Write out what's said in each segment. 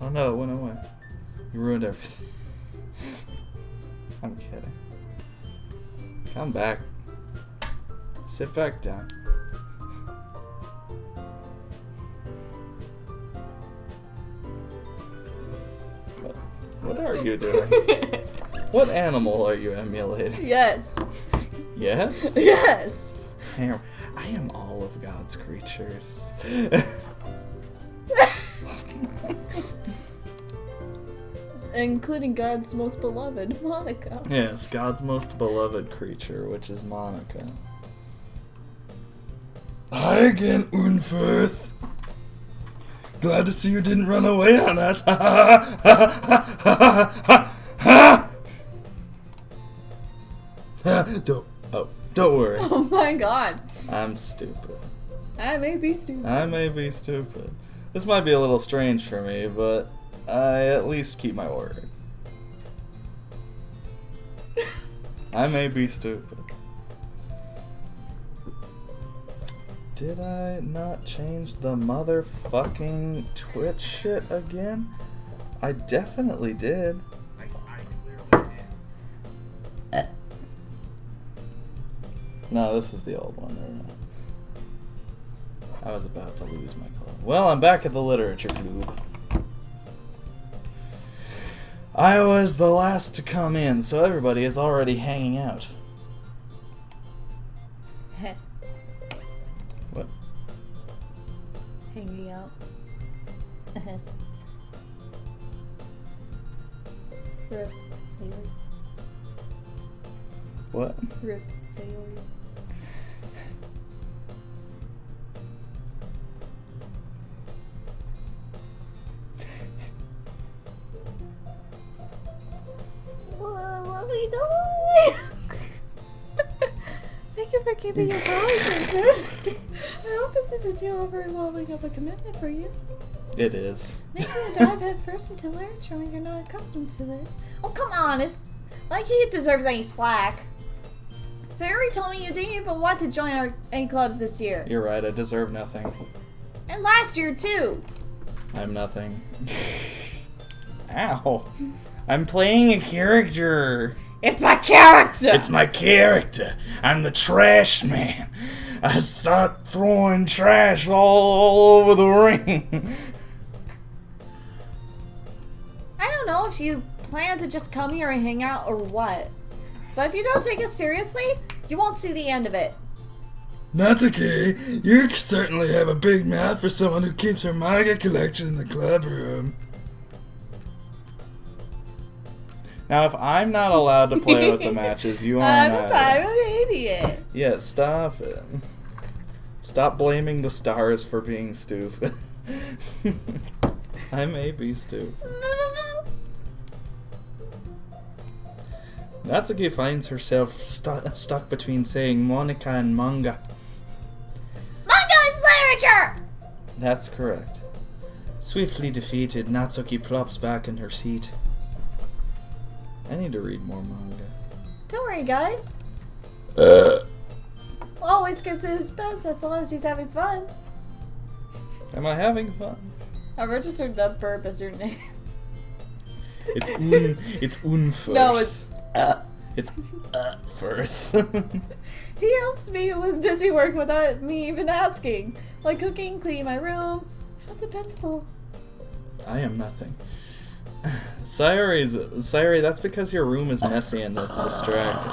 Oh no, it went away. You ruined everything. I'm kidding. Come back. Sit back down. What are you doing? What animal are you emulating? Yes. Yes? Yes. I am all of God's creatures. Including God's most beloved, Monica. Yes, God's most beloved creature, which is Monica. Hi again, Unferth. Glad to see you didn't run away on us. Don't worry. Oh my god. I'm stupid. I may be stupid. This might be a little strange for me, but I at least keep my word. I may be stupid. Did I not change the motherfucking Twitch shit again? I definitely did. I clearly did. No, this is the old one. Never mind. I was about to lose my club. Well, I'm back at the literature club. I was the last to come in, so everybody is already hanging out. What? Hanging out. Rip Sailor. What? Rip Sailor. What are we doing? Thank you for keeping your promises. I hope this isn't too overwhelming of a commitment for you. It is. Making a dive head first into literature when you're not accustomed to it. Oh, come on. It's like he deserves any slack. Sari told me you didn't even want to join any clubs this year. You're right, I deserve nothing. And last year, too. I'm nothing. Ow. I'm playing a character. It's my character! It's my character. I'm the trash man. I start throwing trash all over the ring. I don't know if you plan to just come here and hang out or what. But if you don't take it seriously, you won't see the end of it. That's okay. You certainly have a big mouth for someone who keeps her manga collection in the club room. Now, if I'm not allowed to play with the matches, you are I'm not. I'm an idiot. Yeah, stop it. Stop blaming the stars for being stupid. I may be stupid. Natsuki finds herself stuck between saying Monica and manga. Manga is literature! That's correct. Swiftly defeated, Natsuki plops back in her seat. I need to read more manga. Don't worry, guys. Always gives it his best as long as he's having fun. Am I having fun? I registered that burp as your name. It's Unfirth. No, it's Firth. He helps me with busy work without me even asking. Like cooking, cleaning my room. How dependable. I am nothing. Sayuri, that's because your room is messy and it's distracting.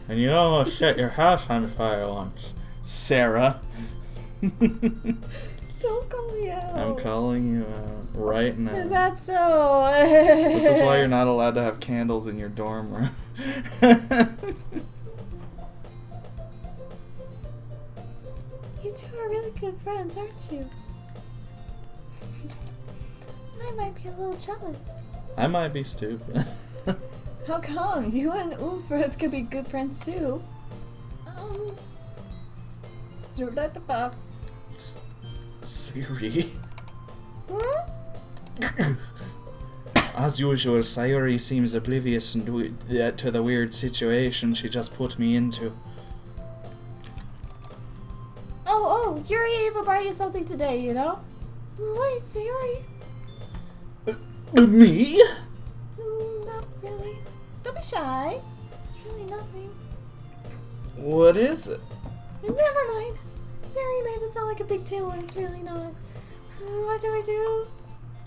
And you almost set your house on fire once, Sarah. Don't call me out. I'm calling you out right now. Is that so? This is why you're not allowed to have candles in your dorm room. You two are really good friends, aren't you? I might be a little jealous. I might be stupid. How come? You and Ulfrith could be good friends too. Siri. Huh? As usual, Sayuri seems oblivious to the weird situation she just put me into. Oh, Yuri even brought you something today, you know? Wait, Sayuri. Me? Not really. Don't be shy. It's really nothing. What is it? Never mind. Sayuri made it sound like a big deal when it's really not. What do I do?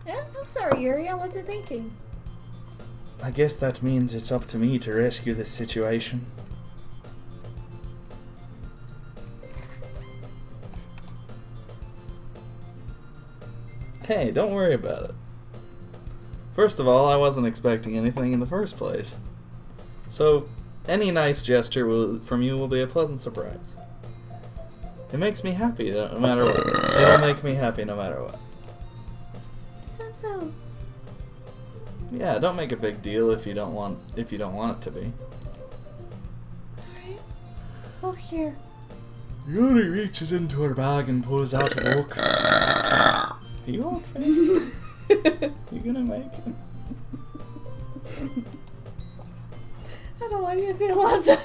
I'm sorry, Yuri. I wasn't thinking. I guess that means it's up to me to rescue this situation. Hey, don't worry about it. First of all, I wasn't expecting anything in the first place. So, any nice gesture from you will be a pleasant surprise. It makes me happy no matter what. It'll make me happy no matter what. Is that so? Yeah, don't make a big deal if you don't want it to be. Alright. Oh, here. Yuri reaches into her bag and pulls out a book. Are you okay? You gonna make it? I don't want you to feel left out.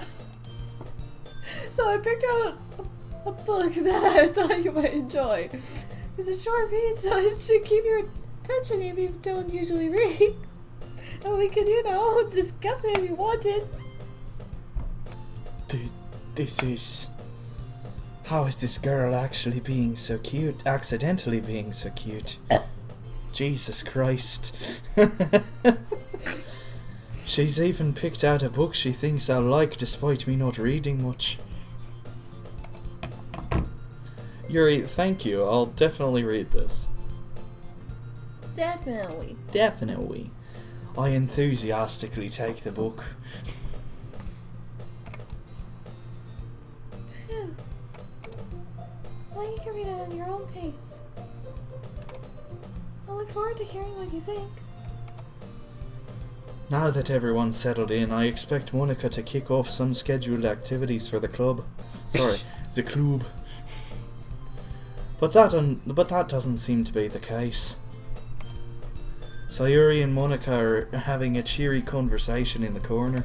So I picked out a book that I thought you might enjoy. It's a short read, so it should keep your attention if you don't usually read. And we could, discuss it if you wanted. This is... How is this girl actually being so cute? Accidentally being so cute? Jesus Christ. She's even picked out a book she thinks I'll like despite me not reading much. Yuri, thank you. I'll definitely read this. Definitely. Definitely. I enthusiastically take the book. Phew. Well, you can read it at your own pace. I look forward to hearing what you think. Now that everyone's settled in, I expect Monica to kick off some scheduled activities for the club. Sorry, the club. But that doesn't seem to be the case. Sayuri and Monica are having a cheery conversation in the corner.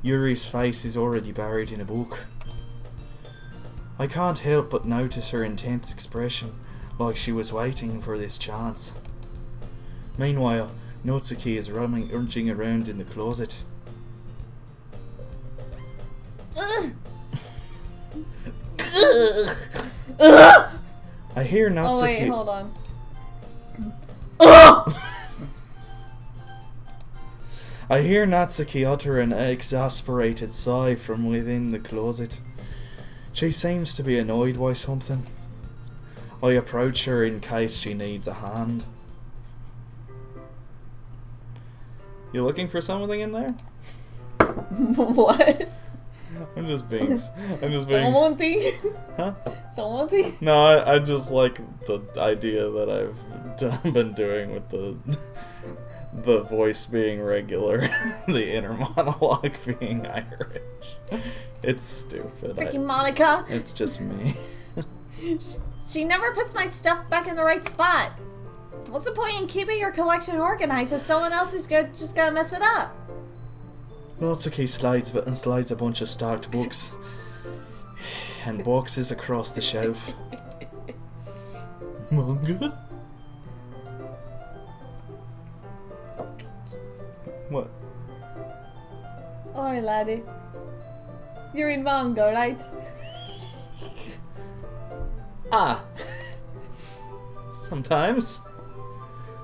Yuri's face is already buried in a book. I can't help but notice her intense expression, like she was waiting for this chance. Meanwhile, Natsuki is rummaging around in the closet. I hear Natsuki... Oh wait, hold on. I hear Natsuki utter an exasperated sigh from within the closet. She seems to be annoyed by something. I approach her in case she needs a hand. You looking for something in there? What? I'm just being... Someone thing? Huh? Someone thing? No, I just like the idea that I've been doing with the voice being regular, the inner monologue being Irish. It's stupid. Freaking Monica! It's just me. She never puts my stuff back in the right spot. What's the point in keeping your collection organized if someone else is just gonna mess it up? Natsuki slides a bunch of stacked books and boxes across the shelf. Manga? What? Alright, laddie. You read manga, right? Ah! Sometimes.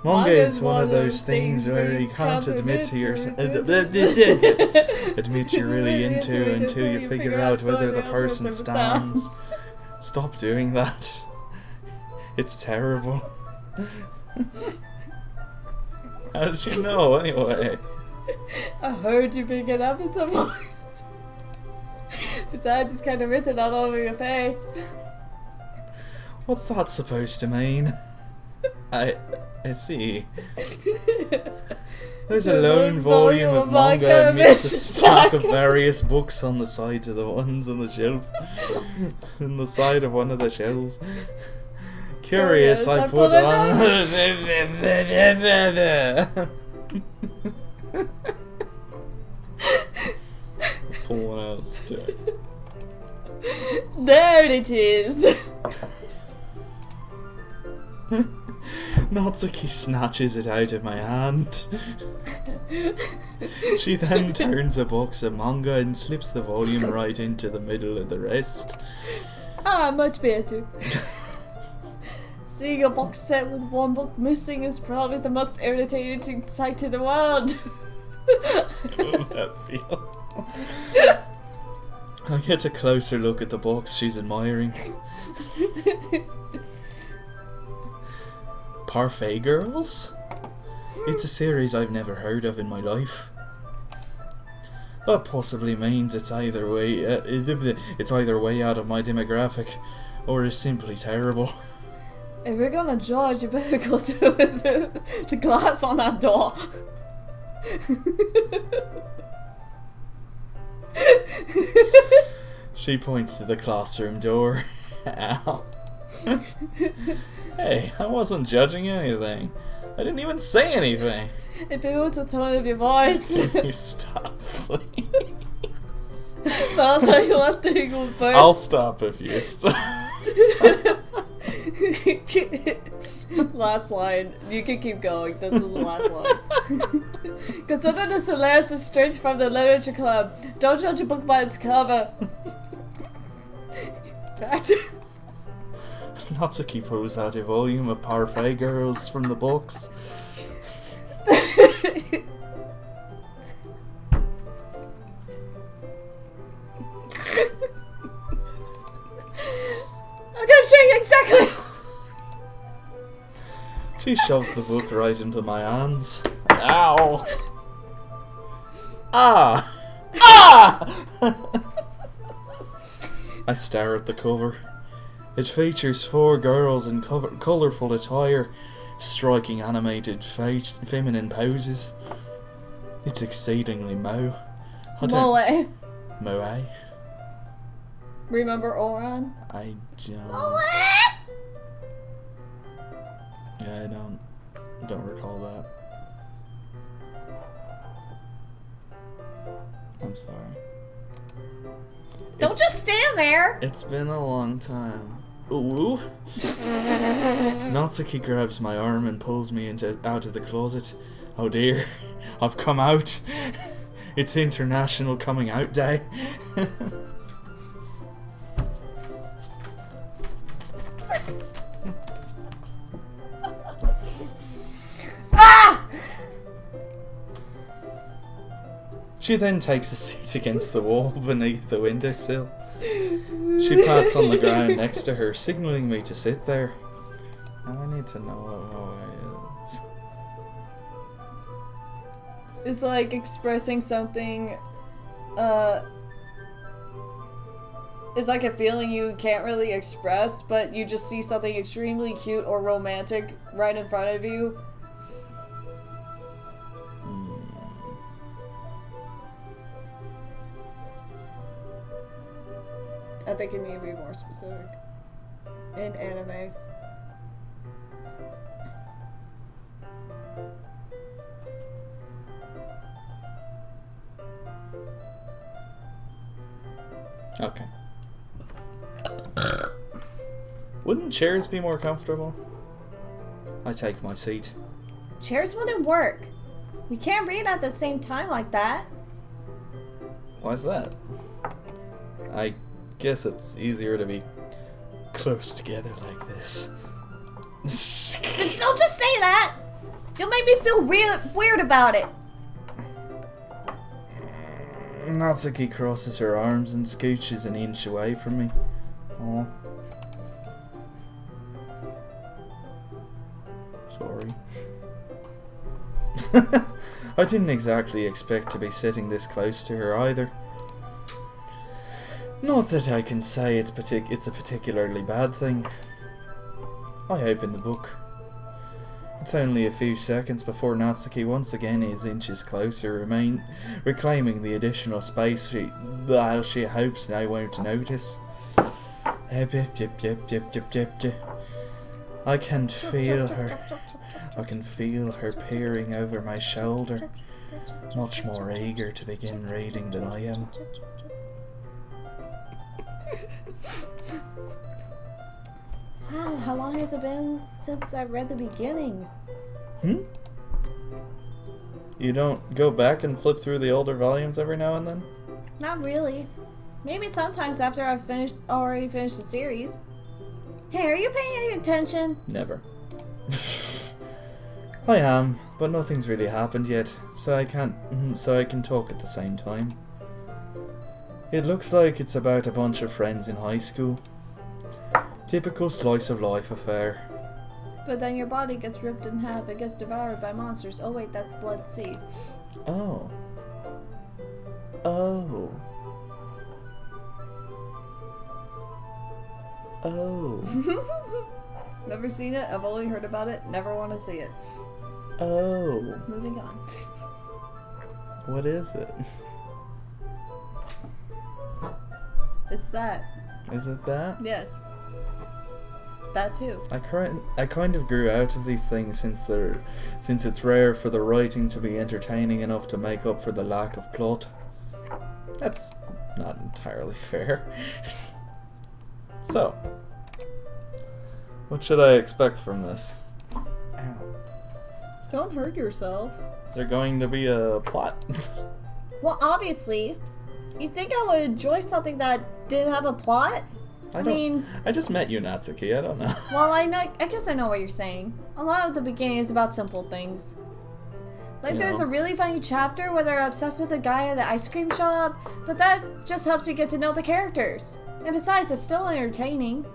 Manga is one of those things where you can't admit to yourself. Admit you're really into until you figure out whether the person stands. Stop doing that. It's terrible. How did you know, anyway? I heard you pick it up at some point. Besides, it's kind of written all over your face. What's that supposed to mean? I see. There's a lone volume of manga amidst a stack of various books on the sides of the ones on the shelf. On the side of one of the shelves. Curious, I put put it on. Pull one out stick. There it is. Natsuki snatches it out of my hand. She then turns a box of manga and slips the volume right into the middle of the rest. Ah, much better. Seeing a box set with one book missing is probably the most irritating sight in the world. How will that feel? I get a closer look at the box she's admiring. Parfait Girls? It's a series I've never heard of in my life. That possibly means it's either way out of my demographic, or is simply terrible. If we're gonna judge, you better go through the glass on that door. She points to the classroom door. Ow. Hey, I wasn't judging anything. I didn't even say anything. It builds with the tone of your voice. Can you stop, please? But I'll tell you one thing first. I'll stop if you stop. Last line. You can keep going. This is the last line. Consider this hilarious and straight from the literature club. Don't judge a book by its cover. Back to... Natsuki pulls out a volume of Parfait Girls from the box. I'm gonna show you exactly. She shoves the book right into my hands. Ow! Ah! Ah! I stare at the cover. It features 4 girls in colourful attire, striking animated feminine poses. It's exceedingly moe. Moe. Moe? Remember Oran? I don't... Moe! Yeah, I don't recall that. I'm sorry. Don't just stand there! It's been a long time. Ooh. Natsuki grabs my arm and pulls me out of the closet. Oh dear, I've come out. It's International Coming Out Day. Ah! She then takes a seat against the wall beneath the windowsill. She pats on the ground next to her, signaling me to sit there. Now I need to know what Moe is. It's like expressing something, it's like a feeling you can't really express, but you just see something extremely cute or romantic right in front of you. I think it need to be more specific. In anime. Okay. Wouldn't chairs be more comfortable? I take my seat. Chairs wouldn't work. We can't read at the same time like that. Why's that? I guess it's easier to be close together like this. Don't just say that! You'll make me feel weird about it. Natsuki crosses her arms and scooches an inch away from me. Oh. Sorry. I didn't exactly expect to be sitting this close to her either. Not that I can say it's a particularly bad thing. I open the book. It's only a few seconds before Natsuki once again is inches closer, reclaiming the additional space she hopes I won't notice. I I can feel her. I can feel her peering over my shoulder, much more eager to begin reading than I am. Wow, how long has it been since I read the beginning? You don't go back and flip through the older volumes every now and then? Not really. Maybe sometimes after I've already finished the series. Hey, are you paying any attention? Never. I am, but nothing's really happened yet, so I can talk at the same time. It looks like it's about a bunch of friends in high school. Typical slice of life affair. But then your body gets ripped in half and gets devoured by monsters. Oh wait, that's Blood Sea. Oh. Oh. Oh. Never seen it, I've only heard about it, never want to see it. Oh. Moving on. What is it? It's that. Is it that? Yes. That too. I kind of grew out of these things since it's rare for the writing to be entertaining enough to make up for the lack of plot. That's not entirely fair. So, what should I expect from this? Ow. Don't hurt yourself. Is there going to be a plot? Well, obviously. You'd think I would enjoy something that didn't have a plot? I just met you, Natsuki. I don't know. Well, I guess I know what you're saying. A lot of the beginning is about simple things. Like, there's a really funny chapter where they're obsessed with a guy at the ice cream shop, but that just helps you get to know the characters. And besides, it's still entertaining.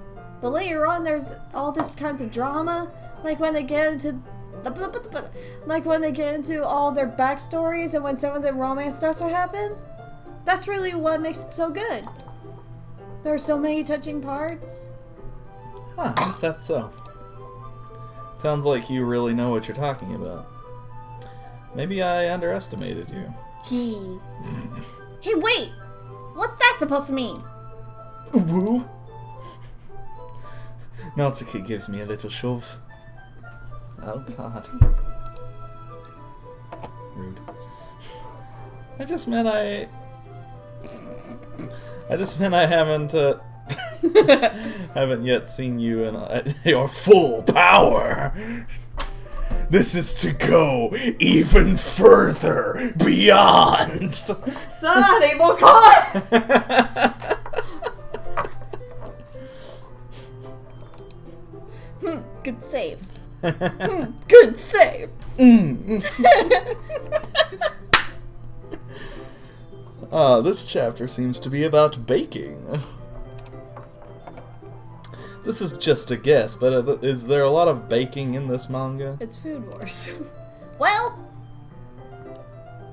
But later on, there's all this kinds of drama, like when they get into all their backstories and when some of the romance starts to happen. That's really what makes it so good. There are so many touching parts. Huh, is that so? It sounds like you really know what you're talking about. Maybe I underestimated you. Hey, wait! What's that supposed to mean? Woo! Natsuki gives me a little shove. Oh god. Rude. I just meant I haven't yet seen you in your full power. This is to go even further beyond. Sorry, Good save. Good save. This chapter seems to be about baking. This is just a guess, but is there a lot of baking in this manga? It's Food Wars. Well,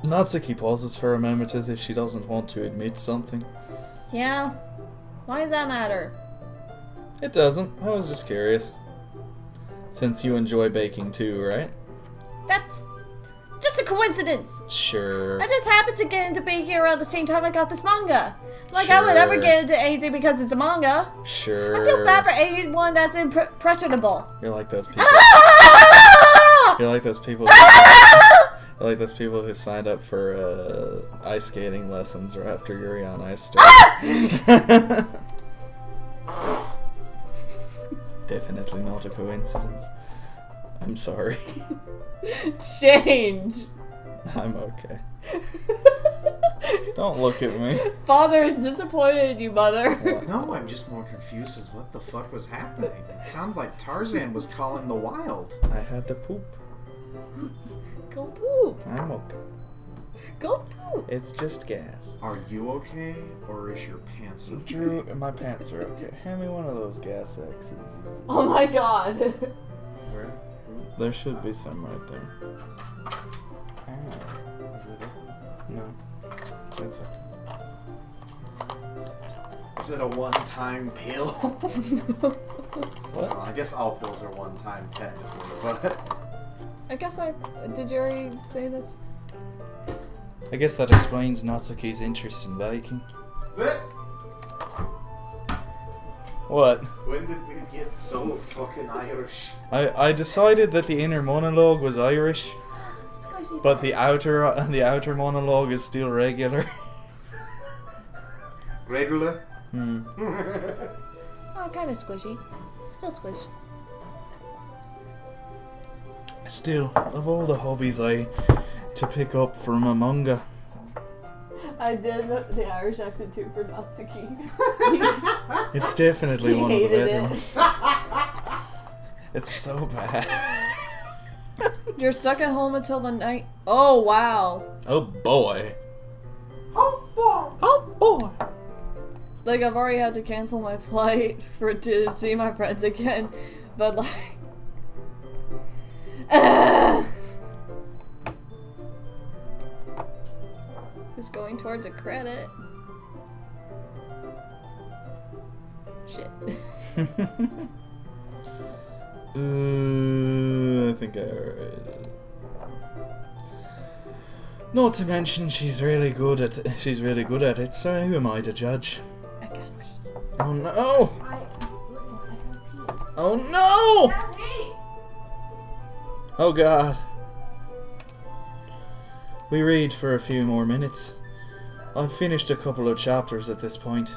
Natsuki pauses for a moment as if she doesn't want to admit something. yeah. Why does that matter? It doesn't. I was just curious. Since you enjoy baking too, right? That's just a coincidence. Sure. I just happened to get into baking around the same time I got this manga. Like, I would never get into anything because it's a manga. Sure. I feel bad for anyone that's impressionable. You're like those people. You're like those people. You're like those people who signed up for ice skating lessons or after Yuri on Ice started. Definitely not a coincidence. I'm sorry. Change. I'm okay. Don't look at me. Father is disappointed in you, Mother. No, I'm just more confused as what the fuck was happening. It sounded like Tarzan was calling the wild. I had to poop. Go poop. I'm okay. Go poop. It's just gas. Are you okay, or is your pants okay? Drew, my pants are okay. Hand me one of those gas X's. Oh my god. Where? There should be some right there. Ow. No. It's okay. Is it a one-time pill? What? Well, I guess all pills are one-time technically, but... I guess did you already say this? I guess that explains Natsuki's interest in baking. What? When did we get so fucking Irish? I decided that the inner monologue was Irish, Squishy. but the outer monologue is still regular. Regular? Oh, kind of squishy. Still squish. Still, of all the hobbies to pick up from a manga, I did the Irish accent too for Natsuki. it's definitely He one of the hated better it. ones. It's so bad. You're stuck at home until the night. Oh, wow. Oh boy. Oh boy! Oh boy. Like, I've already had to cancel my flight to see my friends again. But, like... It's going towards a credit. Shit. I think not to mention she's really good at it, so who am I to judge? I gotta pee. Oh no! Listen, I gotta pee. Oh no! Gotta pee! Oh god. We read for a few more minutes. I've finished a couple of chapters at this point.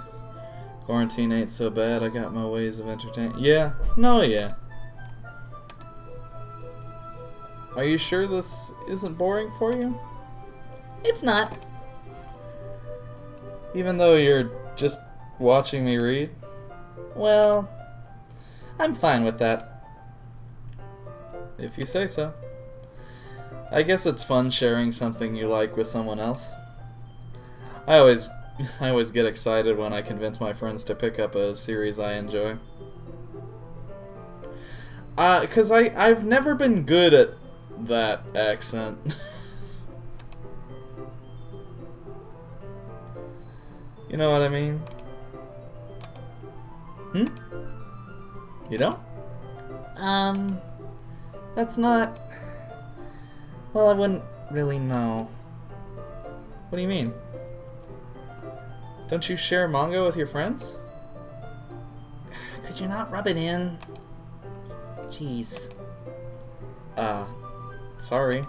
Quarantine ain't so bad, I got my ways of entertaining. Yeah. No, yeah. Are you sure this isn't boring for you? It's not. Even though you're just watching me read? Well, I'm fine with that. If you say so. I guess it's fun sharing something you like with someone else. I always get excited when I convince my friends to pick up a series I enjoy. 'Cause I've never been good at that accent. You know what I mean? You don't? That's not... Well, I wouldn't really know. What do you mean? Don't you share manga with your friends? Could you not rub it in? Jeez. Sorry.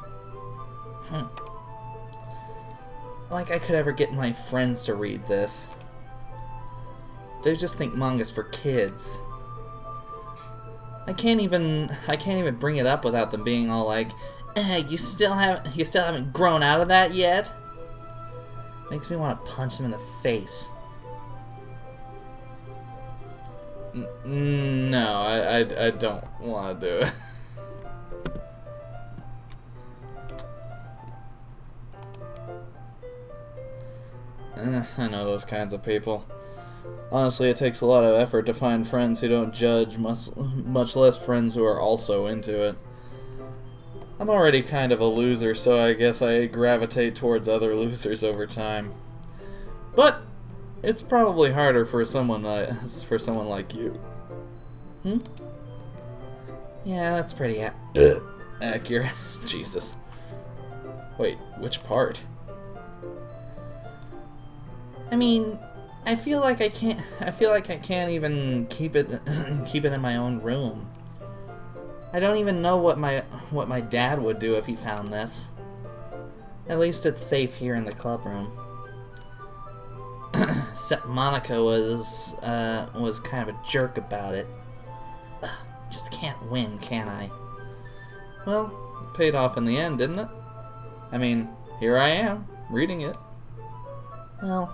Like I could ever get my friends to read this. They just think manga's for kids. I can't even bring it up without them being all like, you still haven't grown out of that yet? Makes me want to punch them in the face. No, I don't want to do it. I know those kinds of people. Honestly, it takes a lot of effort to find friends who don't judge, much less friends who are also into it. I'm already kind of a loser, so I guess I gravitate towards other losers over time. But it's probably harder for someone like you. Yeah, that's pretty accurate. Jesus. Wait, which part? I mean, I feel like I can't even keep it in my own room. I don't even know what my dad would do if he found this. At least it's safe here in the club room. Except Monica was kind of a jerk about it. Just can't win, can I? Well, it paid off in the end, didn't it? I mean, here I am, reading it. Well,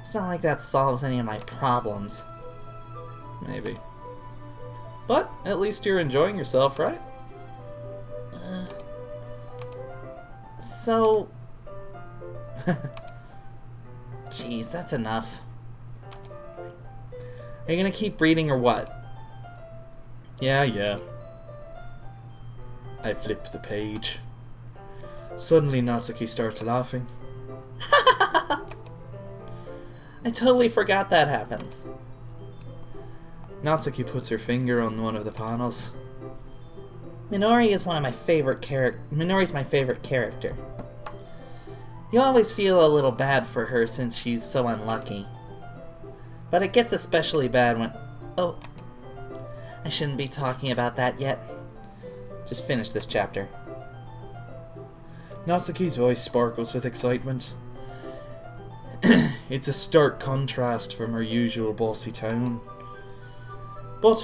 it's not like that solves any of my problems. Maybe. But at least you're enjoying yourself, right? So... Jeez, that's enough. Are you gonna keep reading or what? Yeah. I flip the page. Suddenly Natsuki starts laughing. I totally forgot that happens. Natsuki puts her finger on one of the panels. Minori's my favorite character. You always feel a little bad for her since she's so unlucky. But it gets especially bad Oh, I shouldn't be talking about that yet. Just finish this chapter. Natsuki's voice sparkles with excitement. It's a stark contrast from her usual bossy tone. But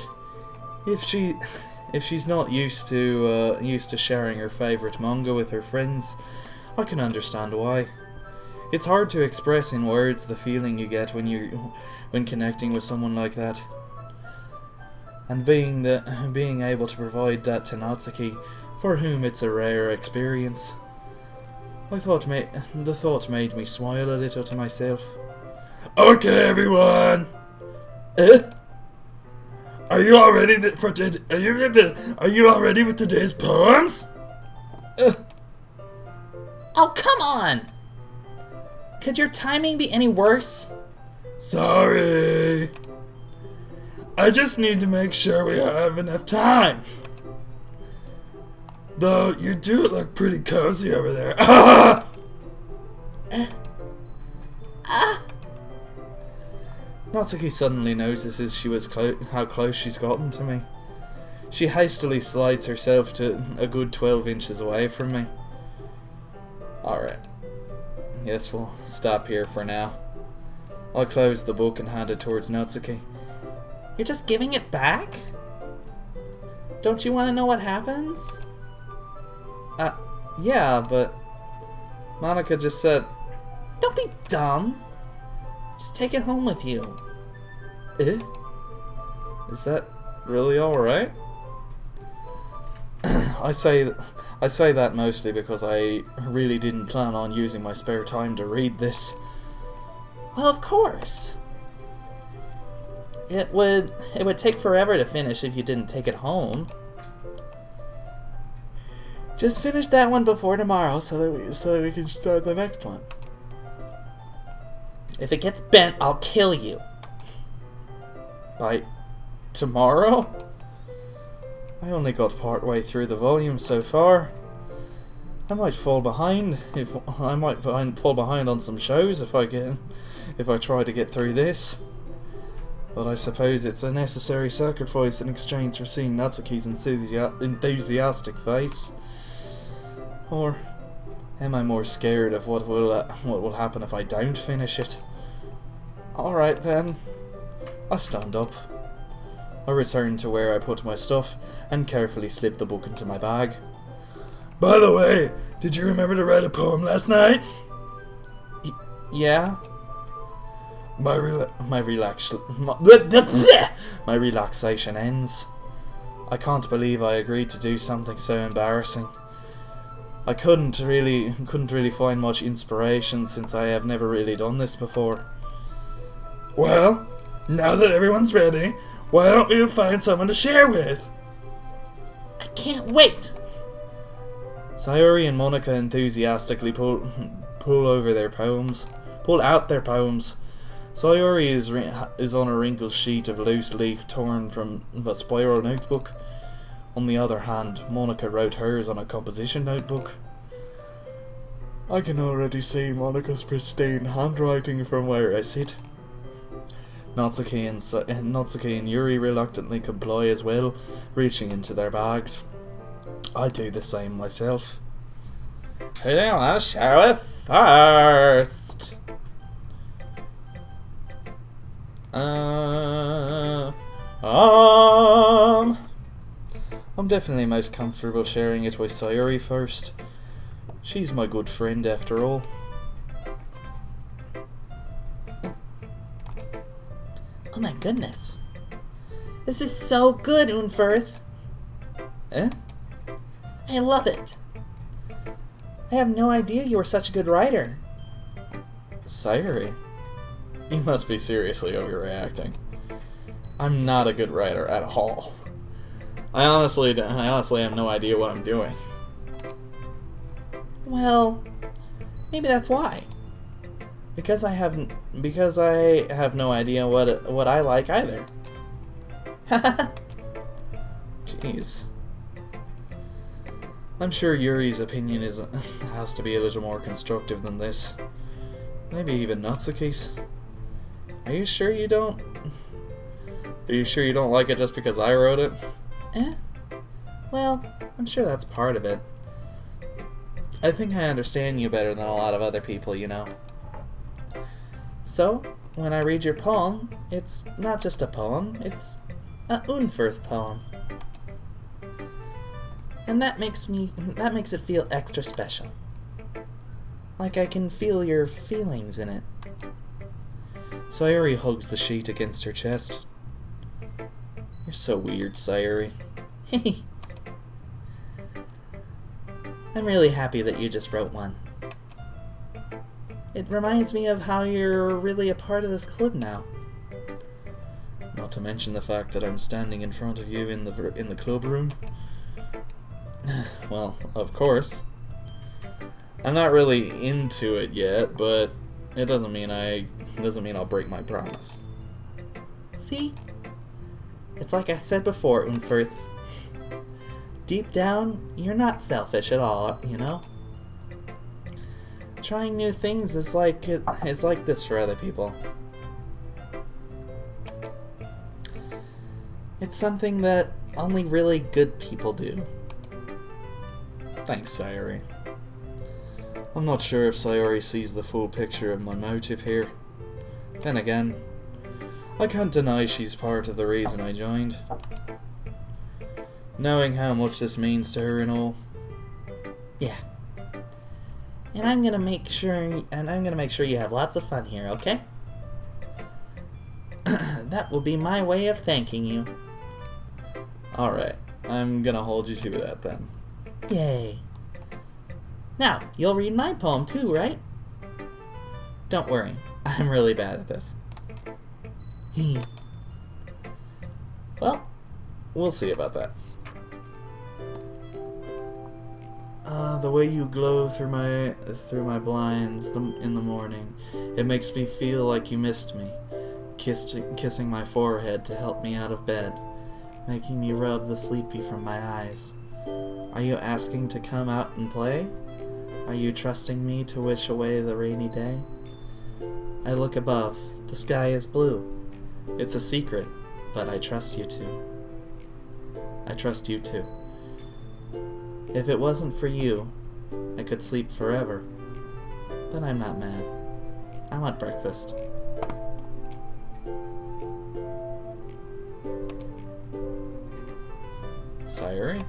if she's not used to sharing her favourite manga with her friends, I can understand why. It's hard to express in words the feeling you get when connecting with someone like that. And being able to provide that to Natsuki, for whom it's a rare experience, the thought made me smile a little to myself. Okay, everyone. Are you all ready Are you all ready with today's poems? Oh, come on! Could your timing be any worse? Sorry. I just need to make sure we have enough time. Though, you do look pretty cozy over there. Natsuki suddenly notices how close she's gotten to me. She hastily slides herself to a good 12 inches away from me. Alright. Yes, we'll stop here for now. I'll close the book and hand it towards Natsuki. You're just giving it back? Don't you want to know what happens? Yeah, but Monica just said, don't be dumb. Just take it home with you. Is that really alright? I say that mostly because I really didn't plan on using my spare time to read this. Well, of course. It would take forever to finish if you didn't take it home. Just finish that one before tomorrow so that we can start the next one. If it gets bent, I'll kill you. By tomorrow? I only got part way through the volume so far. I might fall behind on some shows if I try to get through this. But I suppose it's a necessary sacrifice in exchange for seeing Natsuki's enthusiastic face. Or am I more scared of what will happen if I don't finish it? Alright then. I stand up. I return to where I put my stuff and carefully slip the book into my bag. By the way, did you remember to write a poem last night? Yeah. My relaxation ends. I can't believe I agreed to do something so embarrassing. I couldn't really find much inspiration since I have never really done this before. Well, now that everyone's ready, why don't we find someone to share with? I can't wait! Sayori and Monica enthusiastically pull out their poems. Sayori is on a wrinkled sheet of loose leaf torn from a spiral notebook. On the other hand, Monica wrote hers on a composition notebook. I can already see Monica's pristine handwriting from where I sit. Natsuki and Yuri reluctantly comply as well, reaching into their bags. I do the same myself. Who do you want to share with first? I'm definitely most comfortable sharing it with Sayori first. She's my good friend after all. Oh my goodness. This is so good, Unferth. I love it. I have no idea you were such a good writer. Sayori, you must be seriously overreacting. I'm not a good writer at all. I honestly have no idea what I'm doing. Well, maybe that's why. Because I have no idea what I like either. Jeez. I'm sure Yuri's opinion has to be a little more constructive than this. Maybe even Natsuki's. Are you sure you don't? Are you sure you don't like it just because I wrote it? Well, I'm sure that's part of it. I think I understand you better than a lot of other people, you know. So, when I read your poem, it's not just a poem, it's a Unferth poem. And that makes it feel extra special. Like I can feel your feelings in it. Sayuri hugs the sheet against her chest. You're so weird, Sayuri. Hey. I'm really happy that you just wrote one. It reminds me of how you're really a part of this club now. Not to mention the fact that I'm standing in front of you in the club room. Well, of course. I'm not really into it yet, but it doesn't mean I'll break my promise. See? It's like I said before, Unferth. Deep down, you're not selfish at all, you know? Trying new things is like this for other people. It's something that only really good people do. Thanks, Sayuri. I'm not sure if Sayuri sees the full picture of my motive here. Then again, I can't deny she's part of the reason I joined. Knowing how much this means to her and all. Yeah. And I'm gonna make sure you have lots of fun here, okay? That will be my way of thanking you. Alright, I'm gonna hold you to that then. Yay. Now, you'll read my poem too, right? Don't worry, I'm really bad at this. Well, we'll see about that. The way you glow through my blinds in the morning, it makes me feel like you missed me, kissing my forehead to help me out of bed, making me rub the sleepy from my eyes. Are you asking to come out and play? Are you trusting me to wish away the rainy day? I look above. The sky is blue. It's a secret, but I trust you too. I trust you too. If it wasn't for you, I could sleep forever. But I'm not mad. I want breakfast. Sayuri?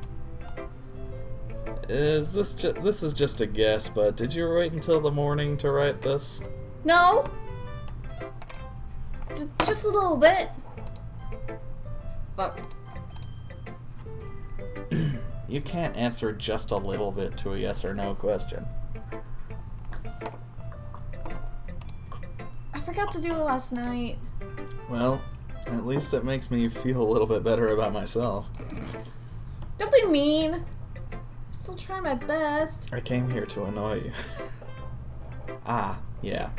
This is just a guess, but did you wait until the morning to write this? No. Just a little bit. But You can't answer just a little bit to a yes or no question. I forgot to do it last night. Well, at least it makes me feel a little bit better about myself. Don't be mean. I still try my best. I came here to annoy you. Ah, yeah.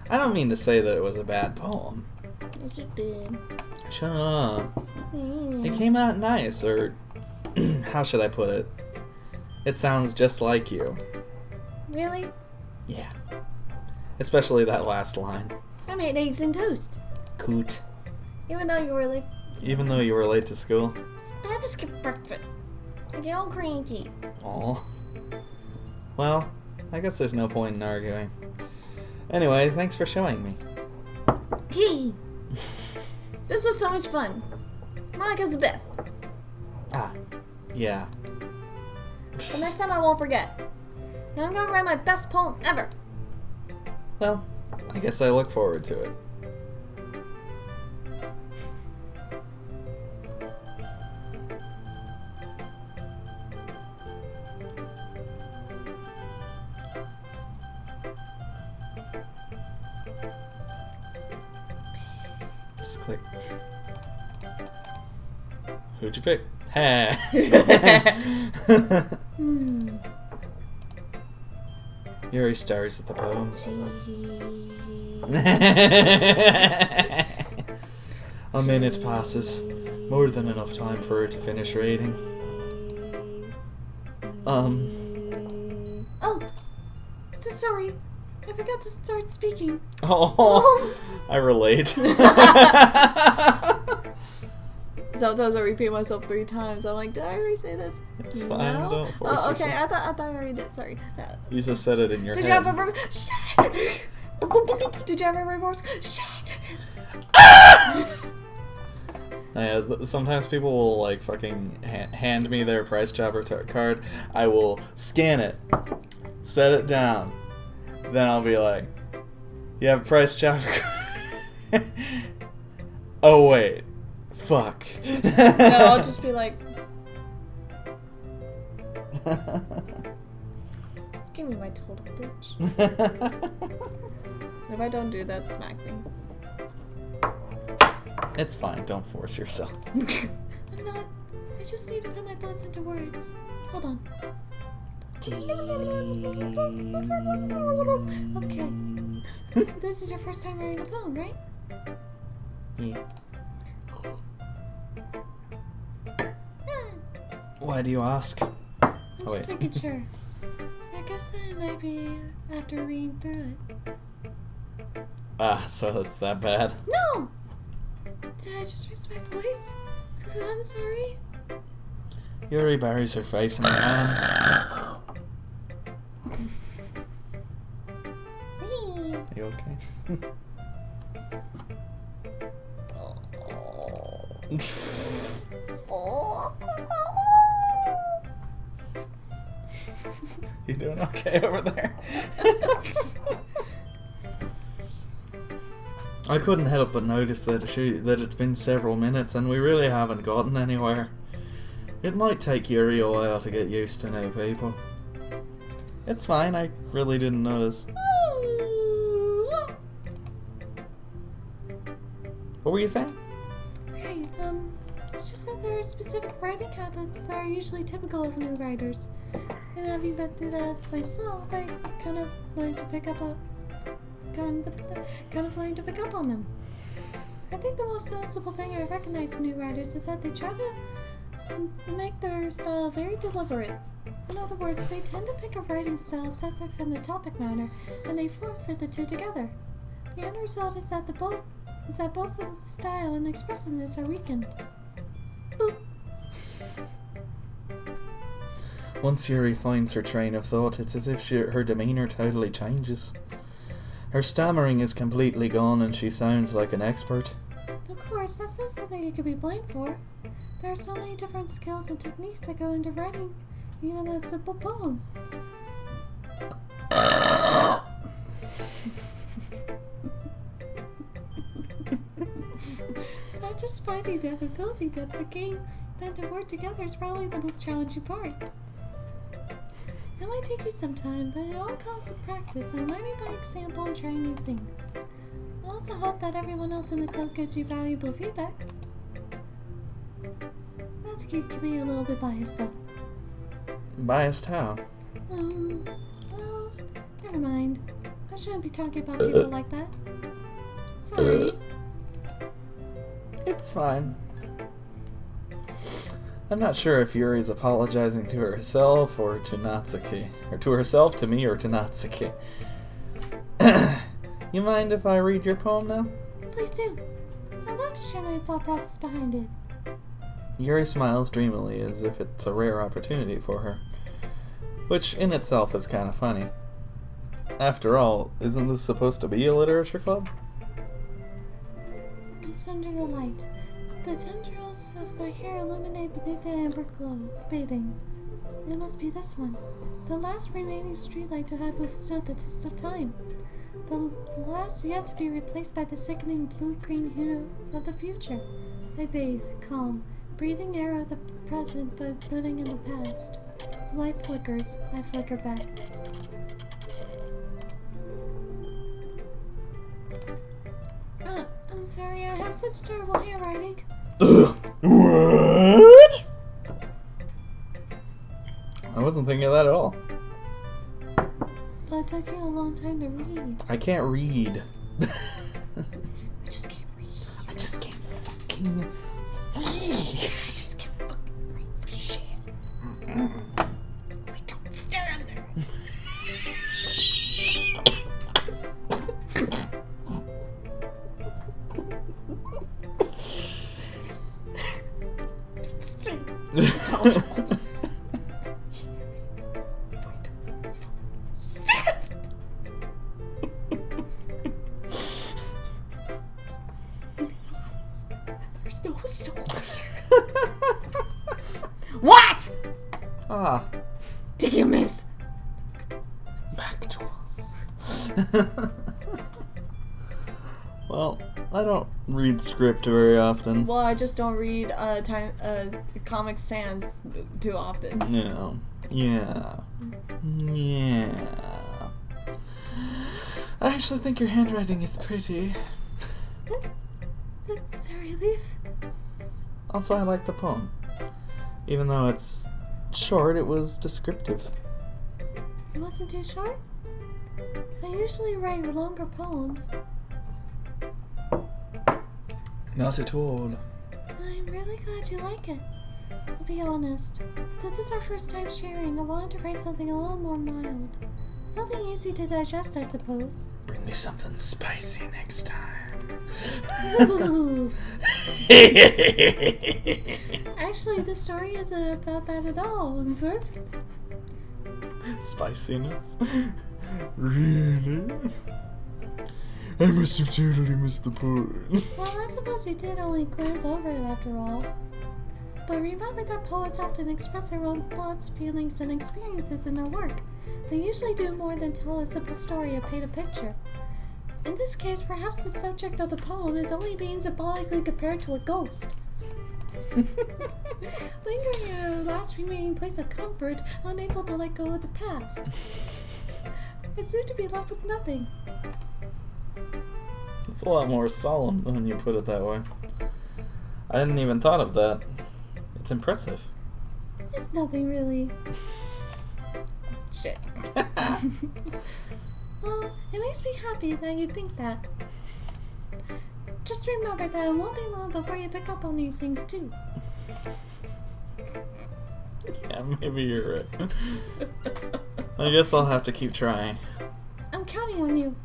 I don't mean to say that it was a bad poem. Yes, you did. Shut up. It came out nice, or how should I put it? It sounds just like you. Really? Yeah. Especially that last line. I made eggs and toast. Coot. Even though you were late. Even though you were late to school. It's bad to skip breakfast. I get all cranky. Aw. Well, I guess there's no point in arguing. Anyway, thanks for showing me. Hey! This was so much fun. Monica's the best. Ah, yeah. The next time I won't forget. Now I'm gonna write my best poem ever. Well, I guess I look forward to it. Just click. Who'd you pick? Ha! Yuri stares at the poem. A minute passes. More than enough time for her to finish reading. Oh! It's a story I forgot to start speaking. Oh, I relate. Sometimes I repeat myself 3 times. I'm like, did I already say this? It's fine. No? Don't force okay. yourself. I thought I already did. Sorry. You just said it in your Did head. you have a Shit! Did you have a remorse? Shit! Sometimes people will like fucking hand me their Price Chopper card. I will scan it, set it down, then I'll be like, "You have a Price Chopper card?" Oh wait, fuck. No, I'll just be like, give me my total, bitch. If I don't do that, smack me. It's fine. Don't force yourself. I'm not. I just need to put my thoughts into words. Hold on. Okay. This is your first time writing a poem, right? Yeah. Why do you ask? I'm just making sure. I guess it might be after reading through it. So it's that bad? No! Did I just raise my voice? I'm sorry. Yuri buries her face in her hands. Are you okay? You doing okay over there? I couldn't help but notice that it's been several minutes and we really haven't gotten anywhere. It might take Yuri a while to get used to new people. It's fine, I really didn't notice. What were you saying? Hey, it's just that there are specific writing habits that are usually typical of new writers. And having been through that myself, I kind of learned to pick up on them. I think the most noticeable thing I recognize in new writers is that they try to make their style very deliberate. In other words, they tend to pick a writing style separate from the topic matter, and they form fit the two together. The end result is that both the style and expressiveness are weakened. Boop. Once Yuri finds her train of thought, it's as if her demeanor totally changes. Her stammering is completely gone and she sounds like an expert. Of course, that's not something you could be blamed for. There are so many different skills and techniques that go into writing even a simple poem. Not just finding them and building them, but getting them to work together is probably the most challenging part. It might take you some time, but it all comes with practice and learning by example and trying new things. I also hope that everyone else in the club gives you valuable feedback. Not to keep me a little bit biased though. Biased how? Well, never mind. I shouldn't be talking about people like that. Sorry. It's fine. I'm not sure if Yuri's apologizing to herself or to Natsuki. Or to herself, to me, or to Natsuki. You mind if I read your poem now? Please do. I'd love to share my thought process behind it. Yuri smiles dreamily as if it's a rare opportunity for her. Which in itself is kind of funny. After all, isn't this supposed to be a literature club? It's under the light. The tendrils of my hair illuminate beneath the amber glow, bathing. It must be this one. The last remaining streetlight to have withstood the test of time. The last yet to be replaced by the sickening blue-green hue of the future. I bathe, calm, breathing air of the present but living in the past. The light flickers, I flicker back. I'm sorry, I have such terrible handwriting. What? I wasn't thinking of that at all. But it took you a long time to read. I can't read. I just can't read. I just can't fucking read. I just can't fucking read for shit. Wait, don't stand there. Ah. Take your miss. Back to us. Well, I don't read script very often. Well, I just don't read Comic Sans too often. Yeah. I actually think your handwriting is pretty. That's a relief. Also, I like the poem. Even though it's short, it was descriptive. It wasn't too short? I usually write longer poems. Not at all. I'm really glad you like it. I'll be honest. Since it's our first time sharing, I wanted to write something a little more mild. Something easy to digest, I suppose. Bring me something spicy next time. Ooh. Actually, the story isn't about that at all, Firth. Spiciness? Really? I must have totally missed the point. Well, I suppose you did only glance over it after all. But remember that poets often express their own thoughts, feelings, and experiences in their work. They usually do more than tell a simple story or paint a picture. In this case, perhaps the subject of the poem is only being symbolically compared to a ghost. Lingering in a last remaining place of comfort, unable to let go of the past. It's soon to be left with nothing. It's a lot more solemn when you put it that way. I hadn't even thought of that. It's impressive. It's nothing really. Shit. Well, it makes me happy that you think that. Just remember that it won't be long before you pick up on these things too. Yeah, maybe you're right. I guess I'll have to keep trying. I'm counting on you.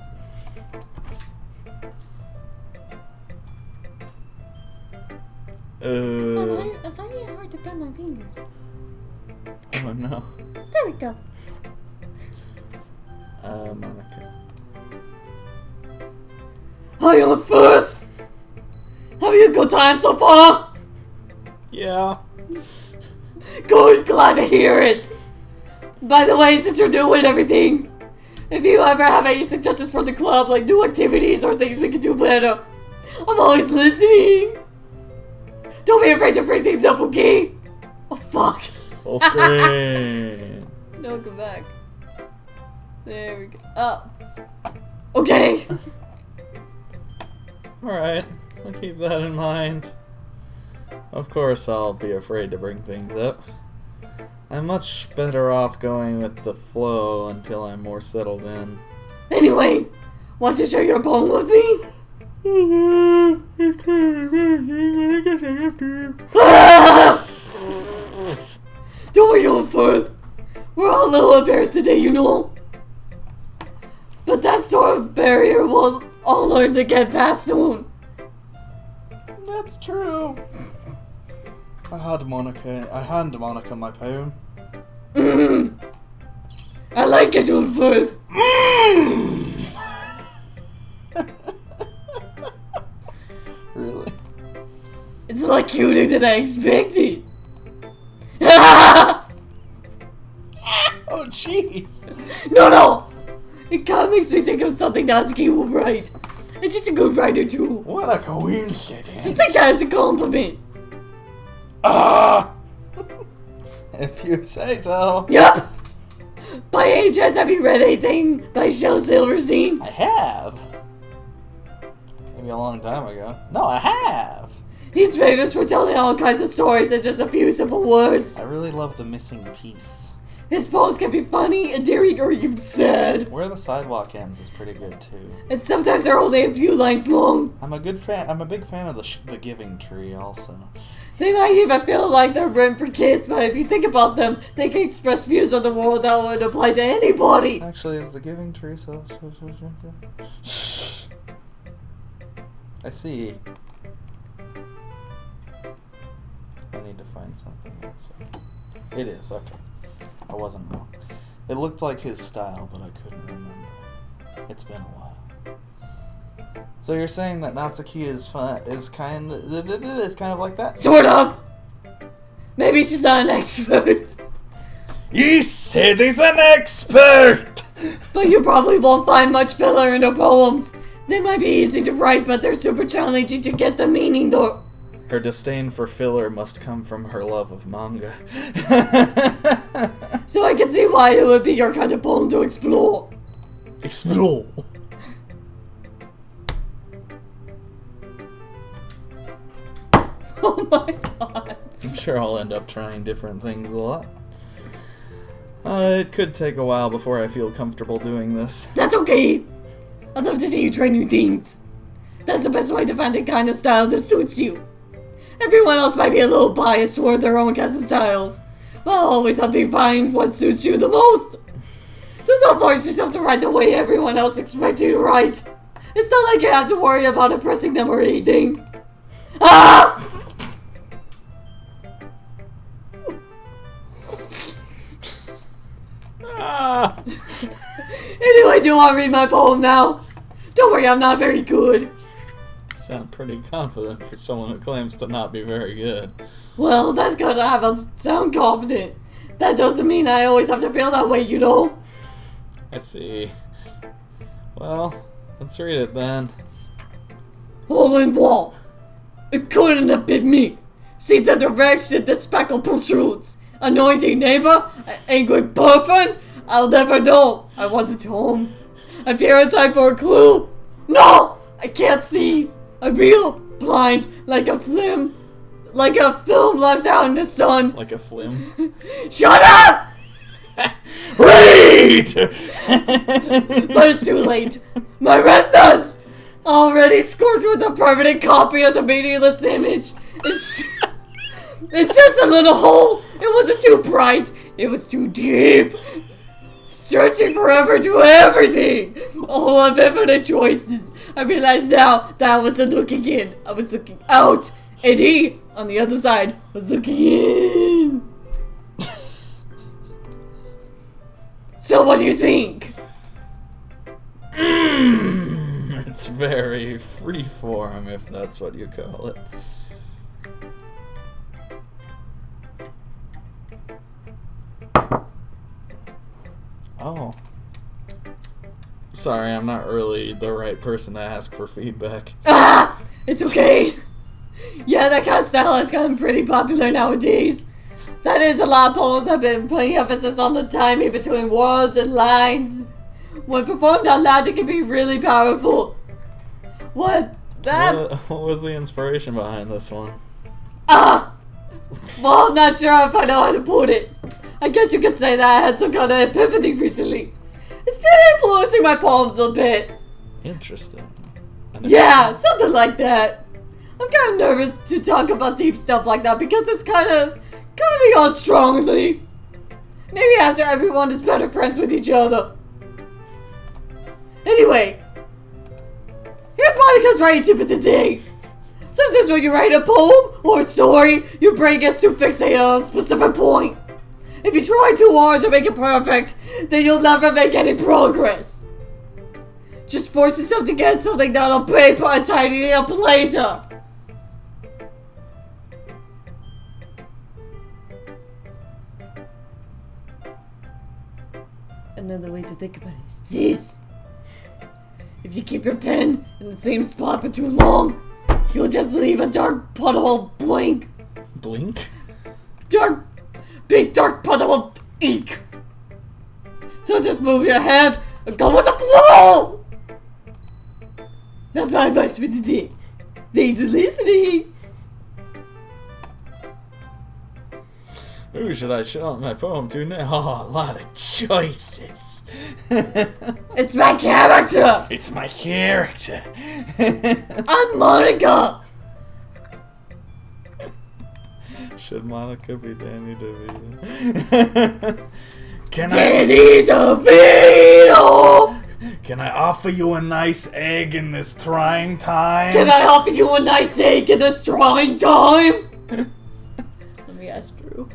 I'm finding it hard to bend my fingers. Oh no. There we go. Monica. Hi, on Firth! Having a good time so far? Yeah. Good, glad to hear it. By the way, since you're doing everything, if you ever have any suggestions for the club, like new activities or things we can do better, I'm always listening. Don't be afraid to bring things up, okay? Oh, fuck. Full screen. No, go back. There we go. Oh. Okay. Alright, I'll keep that in mind. Of course I'll be afraid to bring things up. I'm much better off going with the flow until I'm more settled in. Anyway, want to share your poem with me? Don't worry, old Firth. We're all a little embarrassed today, you know. But that sort of barrier we'll all learn to get past soon. That's true. I hand Monica my poem. I like it, old Firth. Really? It's a lot cuter than I expected. Oh jeez. No! It kind of makes me think of something Natsuki will write. And she's a good writer too. What a coincidence. So take that as a compliment. If you say so. Yup! By any chance, have you read anything by Shel Silverstein? I have. Maybe a long time ago. No, I have. He's famous for telling all kinds of stories in just a few simple words. I really love The Missing Piece. His poems can be funny, endearing, or even sad. Where the Sidewalk Ends is pretty good too. And sometimes they're only a few lines long. I'm a big fan of the Giving Tree also. They might even feel like they're written for kids, but if you think about them, they can express views of the world that would apply to anybody. Actually, is the Giving Tree so? I see. I need to find something else. It is, okay. I wasn't wrong. It looked like his style, but I couldn't remember. It's been a while. So you're saying that Natsuki is kind of like that? Sort of. Maybe she's not an expert. He said he's an expert! But you probably won't find much filler in her poems. They might be easy to write, but they're super challenging to get the meaning though. Her disdain for filler must come from her love of manga. So I can see why it would be your kind of poem to explore. Explore. Oh my god. I'm sure I'll end up trying different things a lot. It could take a while before I feel comfortable doing this. That's okay. I'd love to see you try new things. That's the best way to find the kind of style that suits you. Everyone else might be a little biased toward their own kinds of styles, but I'll always help you find what suits you the most. So don't force yourself to write the way everyone else expects you to write. It's not like you have to worry about impressing them or anything. Ah! Anyway, do you want to read my poem now? Don't worry, I'm not very good. You sound pretty confident for someone who claims to not be very good. Well, that's because I have to sound confident. That doesn't mean I always have to feel that way, you know? I see. Well, let's read it then. Hole in wall. It couldn't have been me. See the direction the speckle protrudes. A noisy neighbor? An angry boyfriend? I'll never know. I wasn't home. I peer inside for a clue. No! I can't see. I feel blind like a film left out in the sun. Like a flim. Shut up! Read! But it's too late. My retinas already scorched with a permanent copy of the meaningless image. It's just a little hole. It wasn't too bright. It was too deep. Stretching forever to everything. All of infinite choices. I realize now that I wasn't looking in. I was looking out. And he, on the other side, was looking in. So what do you think? It's very freeform, if that's what you call it. Oh. Sorry, I'm not really the right person to ask for feedback. Ah! It's okay. Yeah, that kind of style has gotten pretty popular nowadays. That is, a lot of poems have been putting emphasis on the timing between words and lines. When performed out loud, it can be really powerful. What was the inspiration behind this one? Ah! Well, I'm not sure if I know how to put it. I guess you could say that I had some kind of epiphany recently. It's been influencing my poems a bit. Interesting. Yeah, something like that. I'm kind of nervous to talk about deep stuff like that because it's kind of coming on strongly. Maybe after everyone is better friends with each other. Anyway, here's Monica's writing tip of the day. Sometimes when you write a poem or a story, your brain gets too fixated on a specific point. If you try too hard to make it perfect, then you'll never make any progress. Just force yourself to get something down on paper and tidy it up later. Another way to think about it is this. If you keep your pen in the same spot for too long, you'll just leave a dark puddle of blank. Blink? Big dark puddle of ink. So just move your head and go with the flow. That's my advice for today. Thanks for listening. Who should I show my poem to now? Oh, a lot of choices. It's my character. It's my character. I'm Monica. Should Monica be Danny DeVito? Danny DeVito. Can I offer you a nice egg in this trying time? Can I offer you a nice egg in this trying time? Let me ask Drew.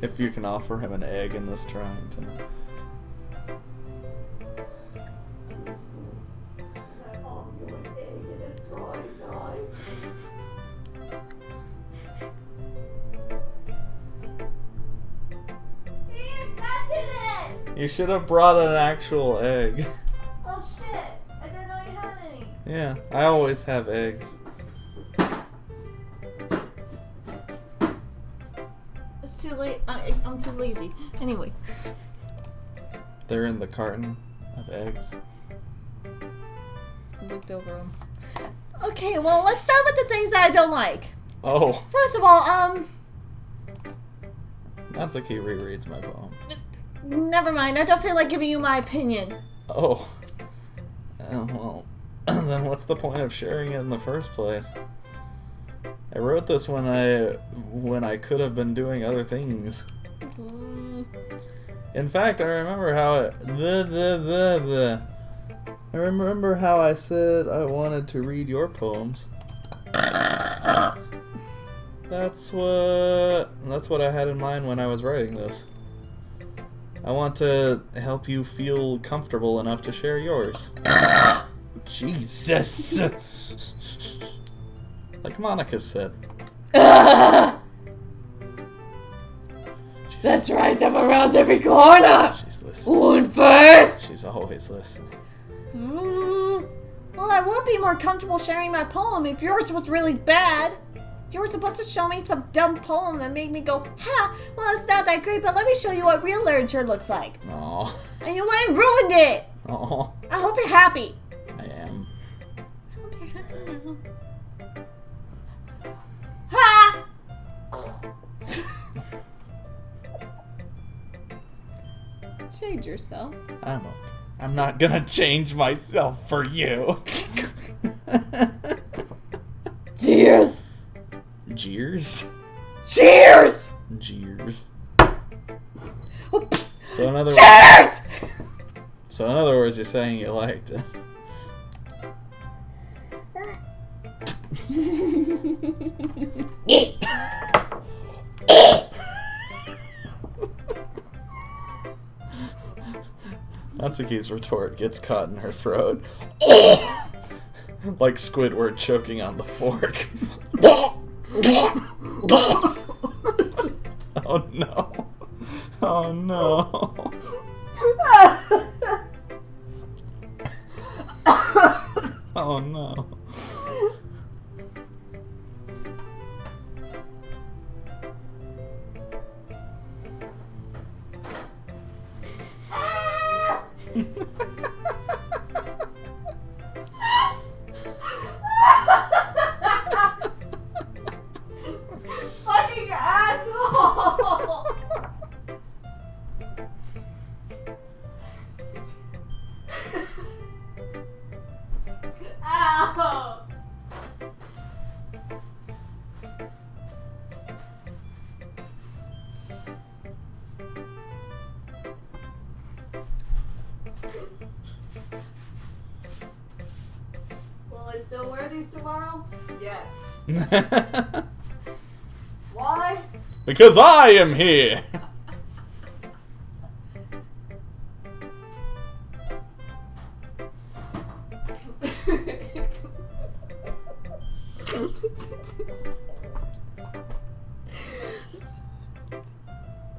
If you can offer him an egg in this trying time. You should have brought an actual egg. Oh shit! I didn't know you had any. Yeah, I always have eggs. It's too late. I'm too lazy. Anyway. They're in the carton of eggs. I looked over them. Okay, well, let's start with the things that I don't like. Oh. First of all, Natsuki rereads my poem. never mind. I don't feel like giving you my opinion. Oh. Well, then what's the point of sharing it in the first place? I wrote this when I could have been doing other things. In fact, I remember how I remember how I said I wanted to read your poems. That's what I had in mind when I was writing this. I want to help you feel comfortable enough to share yours. Jesus! Like Monica said. That's right, I'm around every corner! She's listening. One first! She's always listening. Well, I would be more comfortable sharing my poem if yours was really bad. You were supposed to show me some dumb poem that made me go, ha, well, it's not that great, but let me show you what real literature looks like. Aww. And you went and ruined it! Aww. I hope you're happy. I am. I hope you're happy now. Ha! Change yourself. I'm okay. I'm not gonna change myself for you. Cheers! Jeers? Cheers! Jeers. So in other Cheers! So in other words, you're saying you liked it. Natsuki's retort gets caught in her throat. Like Squidward choking on the fork. Oh no. Oh no. Oh no. Fucking asshole! Ow! Will I still wear these tomorrow? Yes. Why? Because I am here.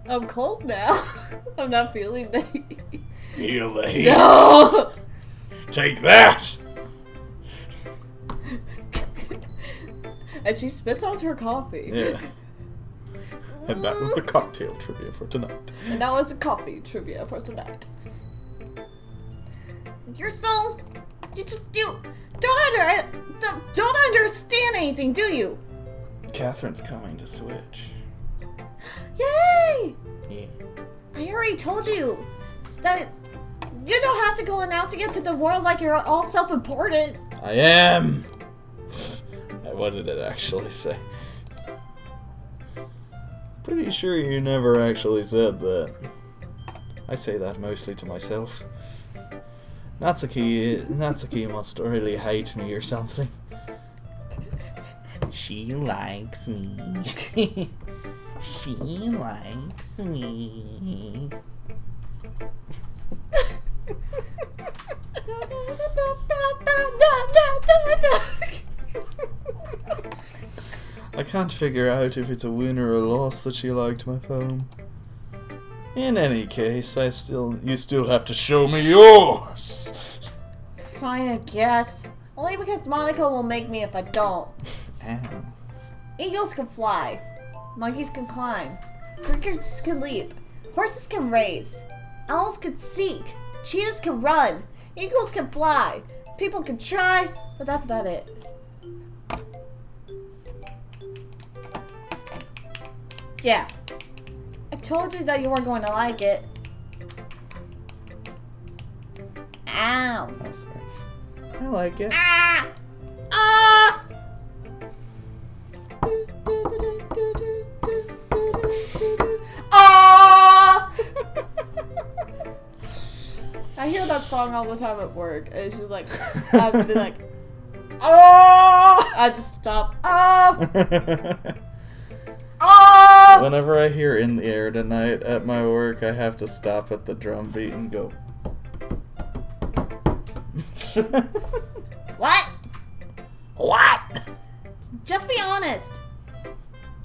I'm cold now. I'm not feeling the heat. Feel the heat. No! Take that. And she spits out her coffee. Yeah. And that was the cocktail trivia for tonight. And that was the coffee trivia for tonight. You're so... You don't understand anything, do you? Catherine's coming to Switch. Yay! Yeah. I already told you that you don't have to go announcing it to the world like you're all self-important. I am. What did it actually say? Pretty sure you never actually said that. I say that mostly to myself. Natsuki must really hate me or something. She likes me. She likes me. I can't figure out if it's a win or a loss that she liked my poem. In any case, you still have to show me yours. Fine, I guess. Only because Monica will make me if I don't. Ow. Eagles can fly. Monkeys can climb. Crickets can leap. Horses can race. Owls can seek. Cheetahs can run. Eagles can fly. People can try, but that's about it. Yeah. I told you that you weren't going to like it. Ow. Oh, sorry. I like it. Ah! Ah! Ah! I hear that song all the time at work. And it's just like, I have to be like, oh! I just stop. Oh! Oh! Whenever I hear In the Air Tonight at my work, I have to stop at the drum beat and go. What? What? Just be honest.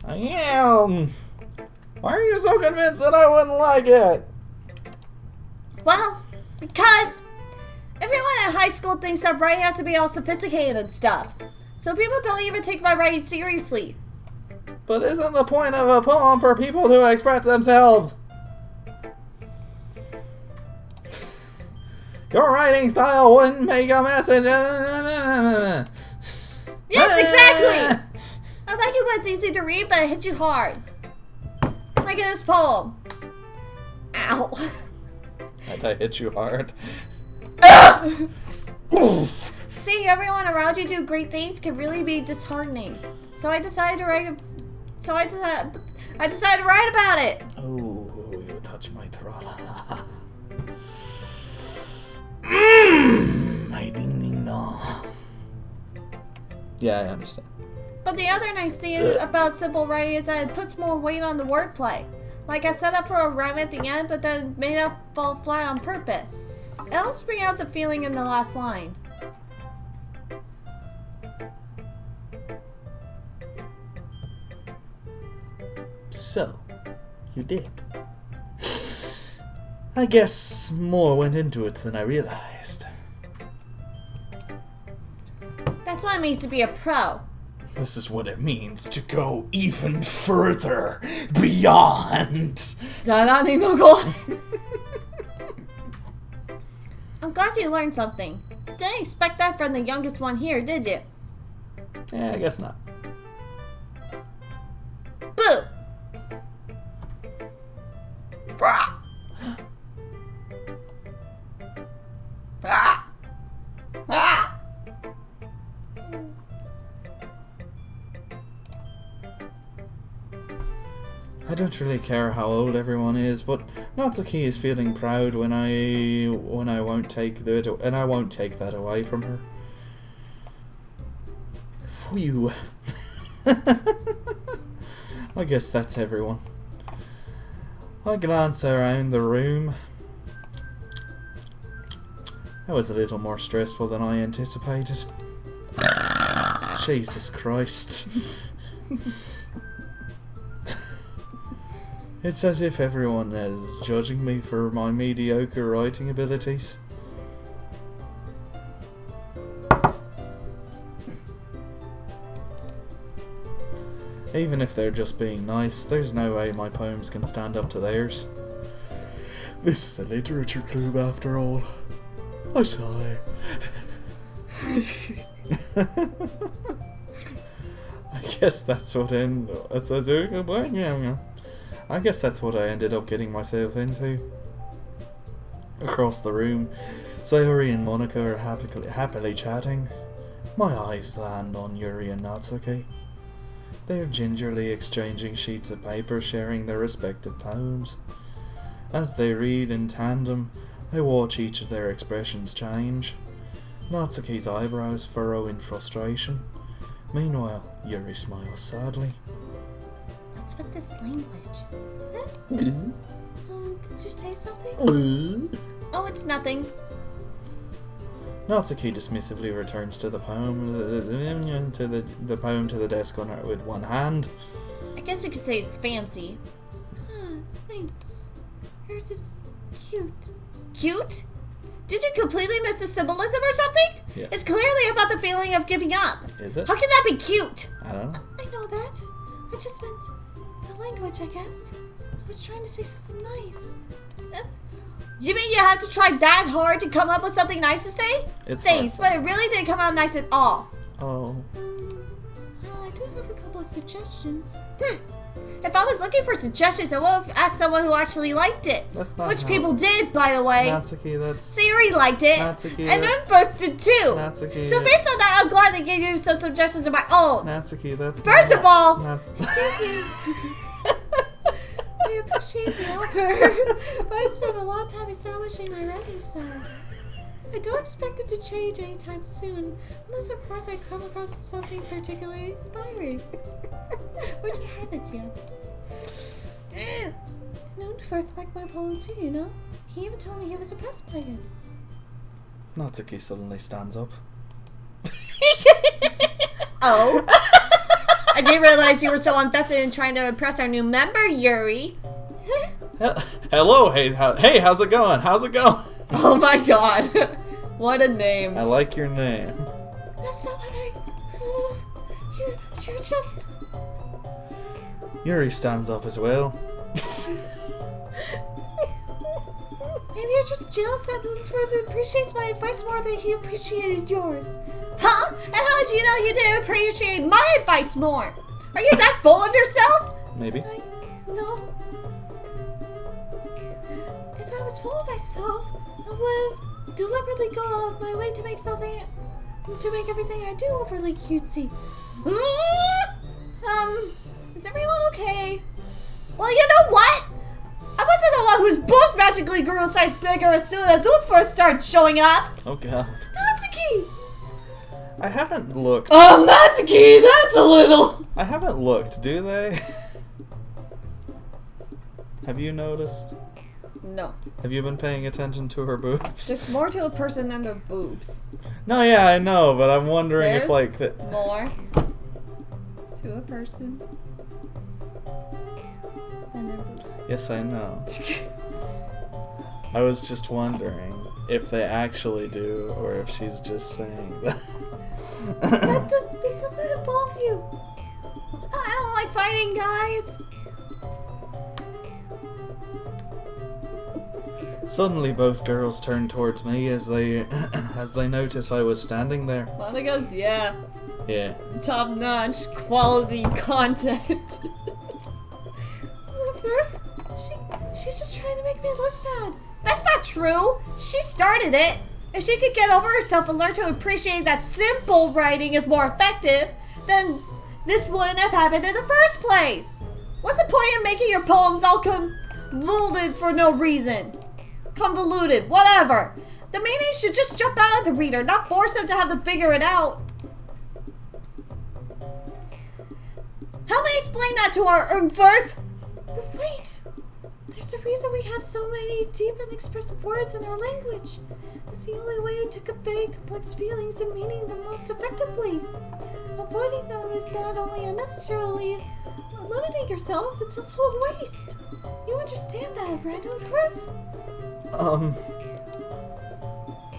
I am. Why are you so convinced that I wouldn't like it? Well, because everyone at high school thinks that writing has to be all sophisticated and stuff. So people don't even take my writing seriously. But isn't the point of a poem for people to express themselves? Your writing style wouldn't make a message. Yes, exactly! I like it when it's easy to read, but it hits you hard. Like in this poem. Ow. Did I hit you hard? Seeing everyone around you do great things can really be disheartening. So I decided to write about it. Oh, you touch my tra-la-la. My ding-ding-dong. Yeah, I understand. But the other nice thing about simple writing is that it puts more weight on the wordplay. Like I set up for a rhyme at the end, but then made it fall flat on purpose. It helps bring out the feeling in the last line. So, you did. I guess more went into it than I realized. That's what it means to be a pro. This is what it means to go even further beyond. 사랑이 뭐고? I'm glad you learned something. Didn't expect that from the youngest one here, did you? Yeah, I guess not. Boo! Brah! Ah! Ah! I don't really care how old everyone is, but Natsuki is feeling proud when I won't take that away from her. Phew. I guess that's everyone. I glance around the room. That was a little more stressful than I anticipated. Jesus Christ. It's as if everyone is judging me for my mediocre writing abilities. Even if they're just being nice, there's no way my poems can stand up to theirs. This is a literature club after all. I sigh. I guess that's what I guess that's what I ended up getting myself into. Across the room, Sayori and Monica are happily chatting. My eyes land on Yuri and Natsuki. They are gingerly exchanging sheets of paper, sharing their respective poems. As they read in tandem, I watch each of their expressions change. Natsuki's eyebrows furrow in frustration. Meanwhile, Yuri smiles sadly. What's with this language? Huh? Did you say something? Oh, it's nothing. Natsuki dismissively returns to the poem to the desk with one hand. I guess you could say it's fancy. Thanks. Yours is cute. Cute? Did you completely miss the symbolism or something? Yes. It's clearly about the feeling of giving up. Is it? How can that be cute? I don't know. I know that. I just meant the language, I guess. I was trying to say something nice. You mean you have to try that hard to come up with something nice to say? It's Thanks, hard but it really didn't come out nice at all. Oh. Well, I do have a couple of suggestions. If I was looking for suggestions, I would have asked someone who actually liked it. That's not Which how- people did, by the way. Natsuki, that's... Siri liked it. Natsuki, and Unforth did too. Natsuki, So based on that, I'm glad they gave you some suggestions of my own. Natsuki, that's... First of all, Excuse me. I appreciate the offer, but I spent a long time establishing my writing style. I don't expect it to change anytime soon, unless of course I come across something particularly inspiring. Which I haven't yet. And Unforth liked my poem too, you know? He even told me he was impressed by it. Natsuki suddenly stands up. Oh? I didn't realize you were so invested in trying to impress our new member, Yuri. Hello, hey, how's it going? How's it going? Oh my god. What a name. I like your name. That's not what you're just... Yuri stands up as well. Maybe you're just jealous that Unforth appreciates my advice more than he appreciated yours. Huh? And how did you know you didn't appreciate my advice more? Are you that full of yourself? Maybe. No. If I was full of myself, I would deliberately go out of my way to make everything I do overly cutesy. Is everyone okay? Well, you know what? I wasn't the one whose boobs magically grew a size bigger as soon as Unforth started showing up. Oh god. Natsuki! I haven't looked. Oh, Natsuki, that's a little... I haven't looked, do they? Have you noticed? No. Have you been paying attention to her boobs? There's more to a person than their boobs. No, yeah, I know, but I'm wondering There's if like... more to a person than their boobs. Yes, I know. I was just wondering if they actually do, or if she's just saying that. This doesn't involve you. I don't like fighting, guys. Suddenly, both girls turn towards me as they notice I was standing there. Lana goes, yeah. Yeah. Top-notch quality content. First, she's just trying to make me look bad. That's not true. She started it. If she could get over herself and learn to appreciate that simple writing is more effective, then this wouldn't have happened in the first place. What's the point of making your poems all convoluted for no reason? Convoluted, whatever. The meaning should just jump out at the reader, not force them to have to figure it out. Help me explain that to our Unforth. Wait. There's a reason we have so many deep and expressive words in our language. It's the only way to convey complex feelings and meaning the most effectively. Avoiding them is not only unnecessarily limiting yourself, it's also a waste. You understand that, right, Unforth?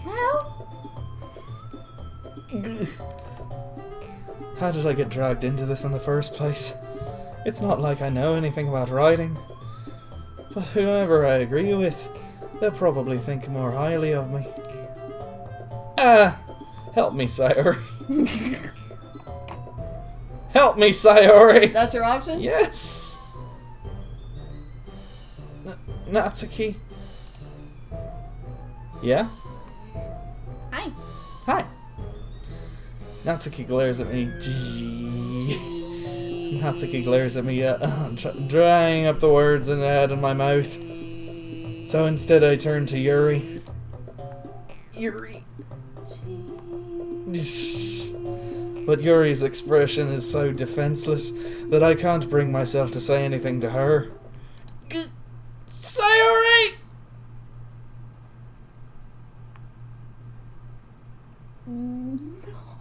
Well? How did I get dragged into this in the first place? It's not like I know anything about writing. But whoever I agree with, they'll probably think more highly of me. Help me, Sayori. Help me, Sayori! That's your option? Yes! Natsuki? Yeah? Hi. Hi. Natsuki glares at me. Natsuki glares at me, drying up the words in the head in my mouth. So instead I turn to Yuri. Yuri. But Yuri's expression is so defenseless that I can't bring myself to say anything to her. Sayori!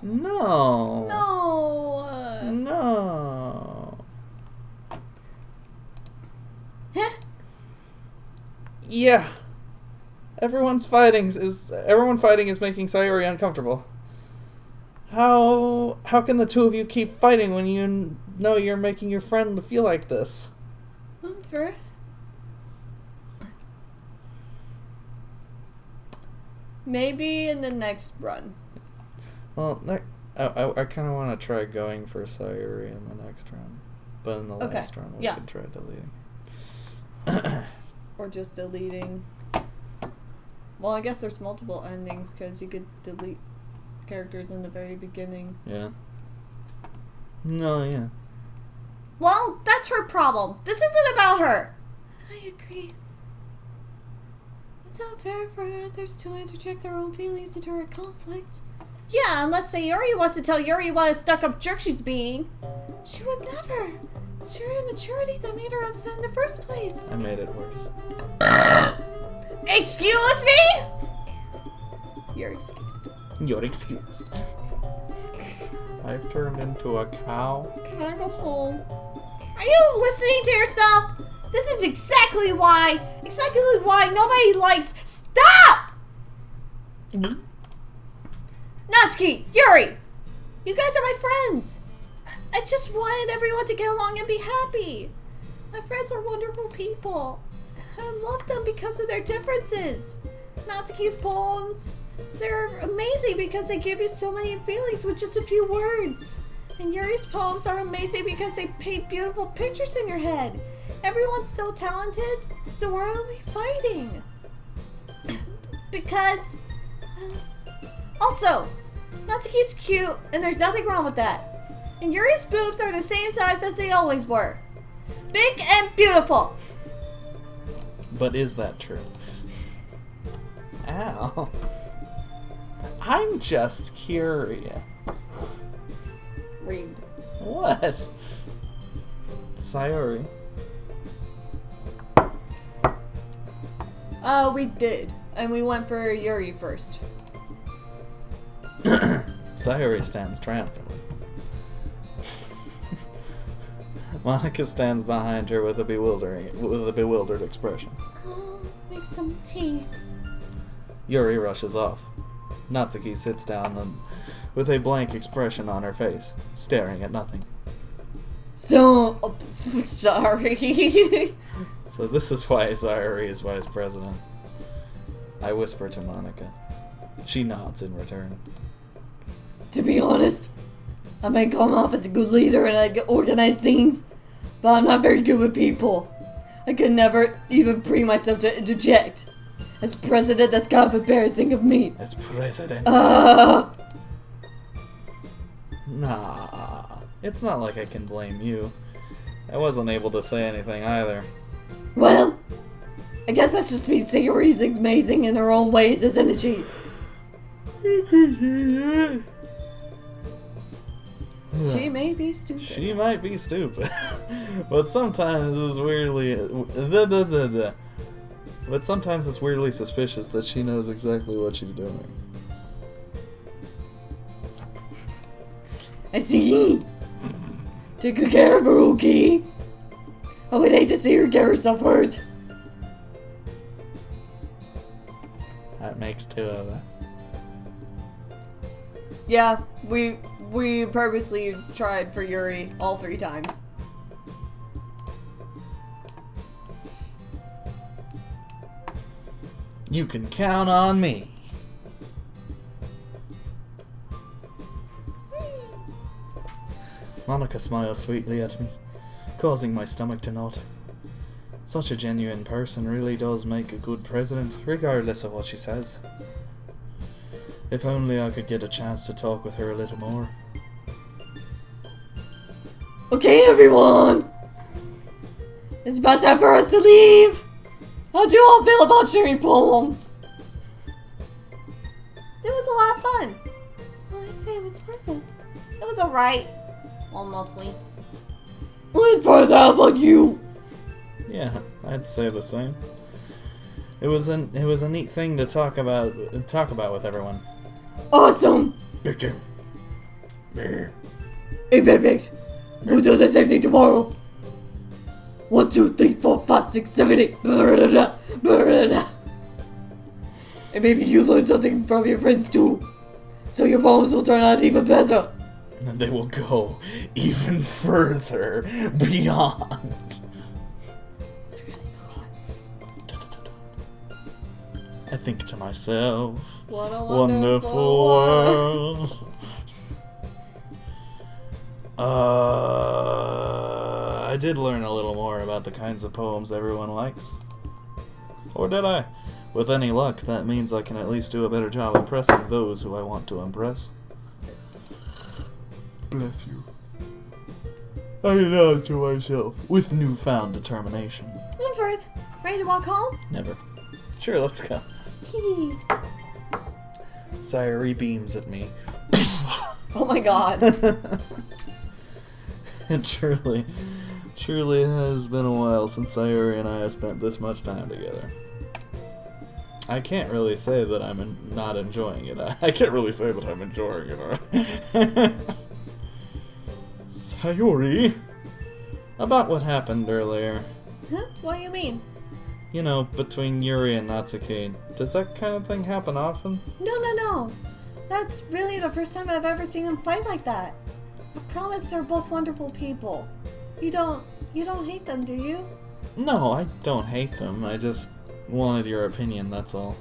No. No. No. Huh? Yeah. Everyone fighting is making Sayori uncomfortable. How can the two of you keep fighting when you know you're making your friend feel like this? Firth. Maybe in the next run. Well, I kind of want to try going for Sayuri in the next round. But in the last round, we can try deleting. Or just deleting. Well, I guess there's multiple endings, because you could delete characters in the very beginning. Yeah. No, yeah. Well, that's her problem. This isn't about her. I agree. It's not fair for others to interject their own feelings into our conflict. Yeah, unless Sayori wants to tell Yuri what a stuck-up jerk she's being. She would never. It's her immaturity that made her upset in the first place. I made it worse. Excuse me? You're excused. You're excused. I've turned into a cow. Can I go home? Are you listening to yourself? This is exactly why nobody likes. Stop! Natsuki, Yuri, you guys are my friends. I just wanted everyone to get along and be happy. My friends are wonderful people. I love them because of their differences. Natsuki's poems, they're amazing because they give you so many feelings with just a few words. And Yuri's poems are amazing because they paint beautiful pictures in your head. Everyone's so talented, so why are we fighting? Because... Also, Natsuki's cute, and there's nothing wrong with that. And Yuri's boobs are the same size as they always were. Big and beautiful. But is that true? Ow. I'm just curious. Read. What? Sayori. We did. And we went for Yuri first. Sayori stands triumphantly. Monica stands behind her with a bewildered expression. Oh, make some tea. Yuri rushes off. Natsuki sits down and, with a blank expression on her face, staring at nothing. So, sorry. So this is why Sayori is vice president. I whisper to Monica. She nods in return. To be honest, I may come off as a good leader and I organize things, but I'm not very good with people. I could never even bring myself to interject. As president, that's kind of embarrassing of me. As president? Nah, it's not like I can blame you. I wasn't able to say anything either. Well, I guess that's just me. Sayori's amazing in her own ways, isn't she? She may be stupid. She might be stupid. But sometimes it's weirdly suspicious that she knows exactly what she's doing. I see. Take good care of her, okay? I would hate to see her get herself hurt. That makes two of us. Yeah, we purposely tried for Yuri all 3 times. You can count on me. Monica smiles sweetly at me, causing my stomach to knot. Such a genuine person really does make a good president, regardless of what she says. If only I could get a chance to talk with her a little more. Okay, everyone! It's about time for us to leave! How do you all feel about sharing poems? It was a lot of fun. Well, I'd say it was worth it. It was alright. Well, mostly. Wait for that about you! Yeah, I'd say the same. It was a neat thing to talk about with everyone. Awesome! Hey, Hey, baby! We'll do the same thing tomorrow. 1, 2, 3, 4, 5, 6, 7, 8. And maybe you learn something from your friends too. So your poems will turn out even better. And they will go even further beyond. I think to myself, What a wonderful world. I did learn a little more about the kinds of poems everyone likes. Or did I? With any luck, that means I can at least do a better job impressing those who I want to impress. Bless you. I nod to myself with newfound determination. Moonfirth, ready to walk home? Never. Sure, let's go. Hee. Sayuri beams at me. Oh my god. It truly has been a while since Sayuri and I have spent this much time together. I can't really say that I'm not enjoying it. I can't really say that I'm enjoying it. Sayuri, about what happened earlier. Huh? What do you mean? You know, between Yuri and Natsuki. Does that kind of thing happen often? No. That's really the first time I've ever seen them fight like that. I promise they're both wonderful people. You don't hate them, do you? No, I don't hate them. I just wanted your opinion, that's all.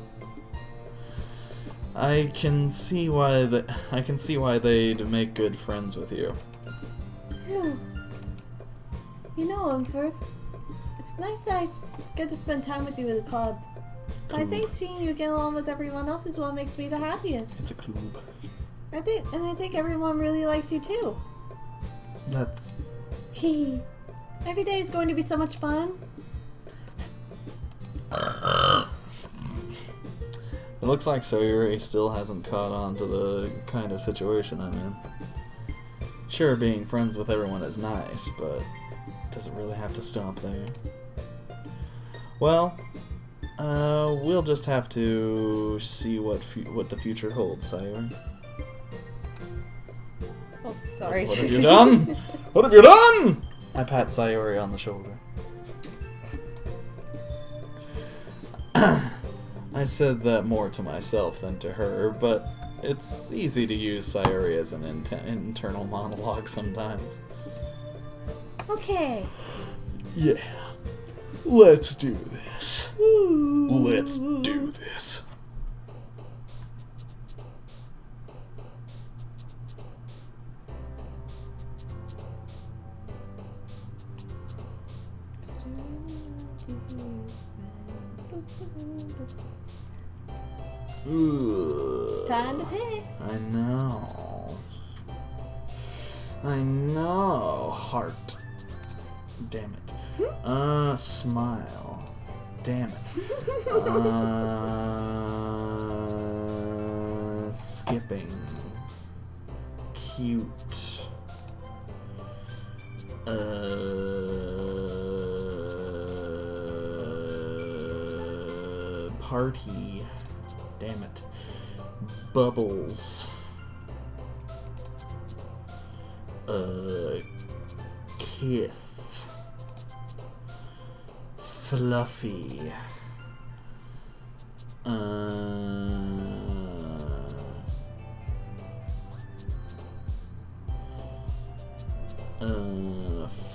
I can see why they'd make good friends with you. Phew. You know, Umfirth, it's nice that I get to spend time with you at the club. I think seeing you get along with everyone else is what makes me the happiest. It's a club. I think everyone really likes you too. That's... Hee. Every day is going to be so much fun. It looks like Sayuri still hasn't caught on to the kind of situation I'm in. Sure, being friends with everyone is nice, but does it really have to stop there? Well, we'll just have to see what the future holds, Sayuri. Oh, sorry. What have you done? What have you done? I pat Sayuri on the shoulder. I said that more to myself than to her, but it's easy to use Sayuri as an internal monologue sometimes. Okay. Yeah. Let's do this. Let's do this. Ugh. Time to pick. I know. Heart. Damn it. Smile. Damn it. Skipping. Cute. Party. Damn it. Bubbles. Kiss. Fluffy.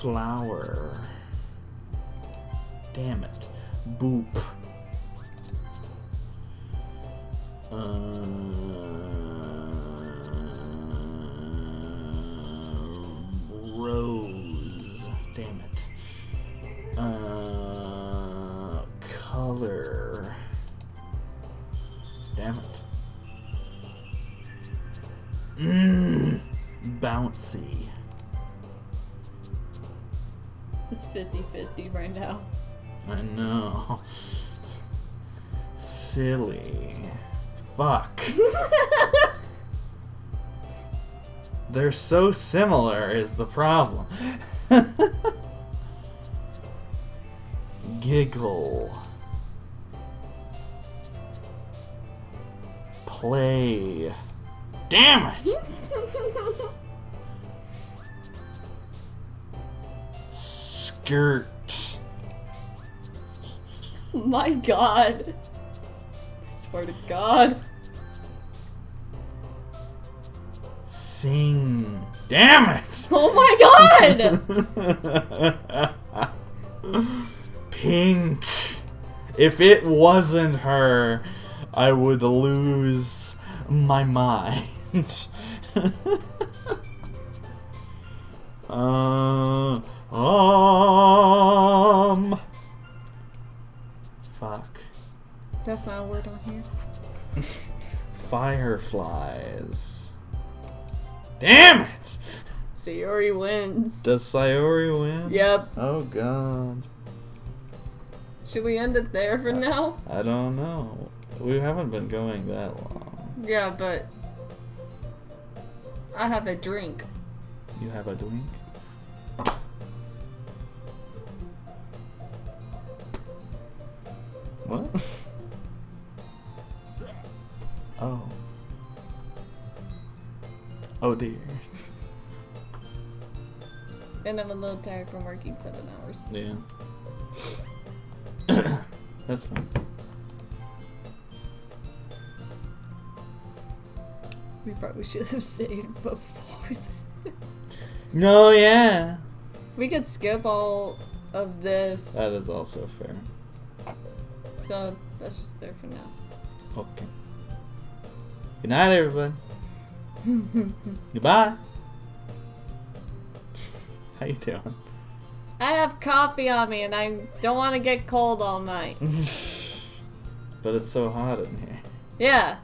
Flower. Damn it. Boop. Rose. Damn it. Color. Damn it. Bouncy. It's 50-50 right now. I know. Silly. Fuck. They're so similar is the problem. Giggle. Play. Damn it! Skirt. My god. I swear to God. Sing. Damn it! Oh my god! Pink. If it wasn't her, I would lose my mind. Fuck. That's not a word on here. Fireflies. Damn it! Sayori wins. Does Sayori win? Yep. Oh god. Should we end it there for now? I don't know. We haven't been going that long. Yeah, but I have a drink. You have a drink? What? Oh. Oh dear. And I'm a little tired from working 7 hours. Yeah. That's fine. We probably should have saved before. No, yeah. We could skip all of this. That is also fair. So that's just there for now. Okay. Good night, everybody. Goodbye. How you doing? I have coffee on me and I don't want to get cold all night. But it's so hot in here. Yeah,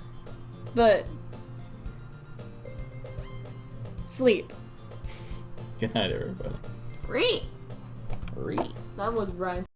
but sleep. Good night, everybody. Read. Read. That was Ryan.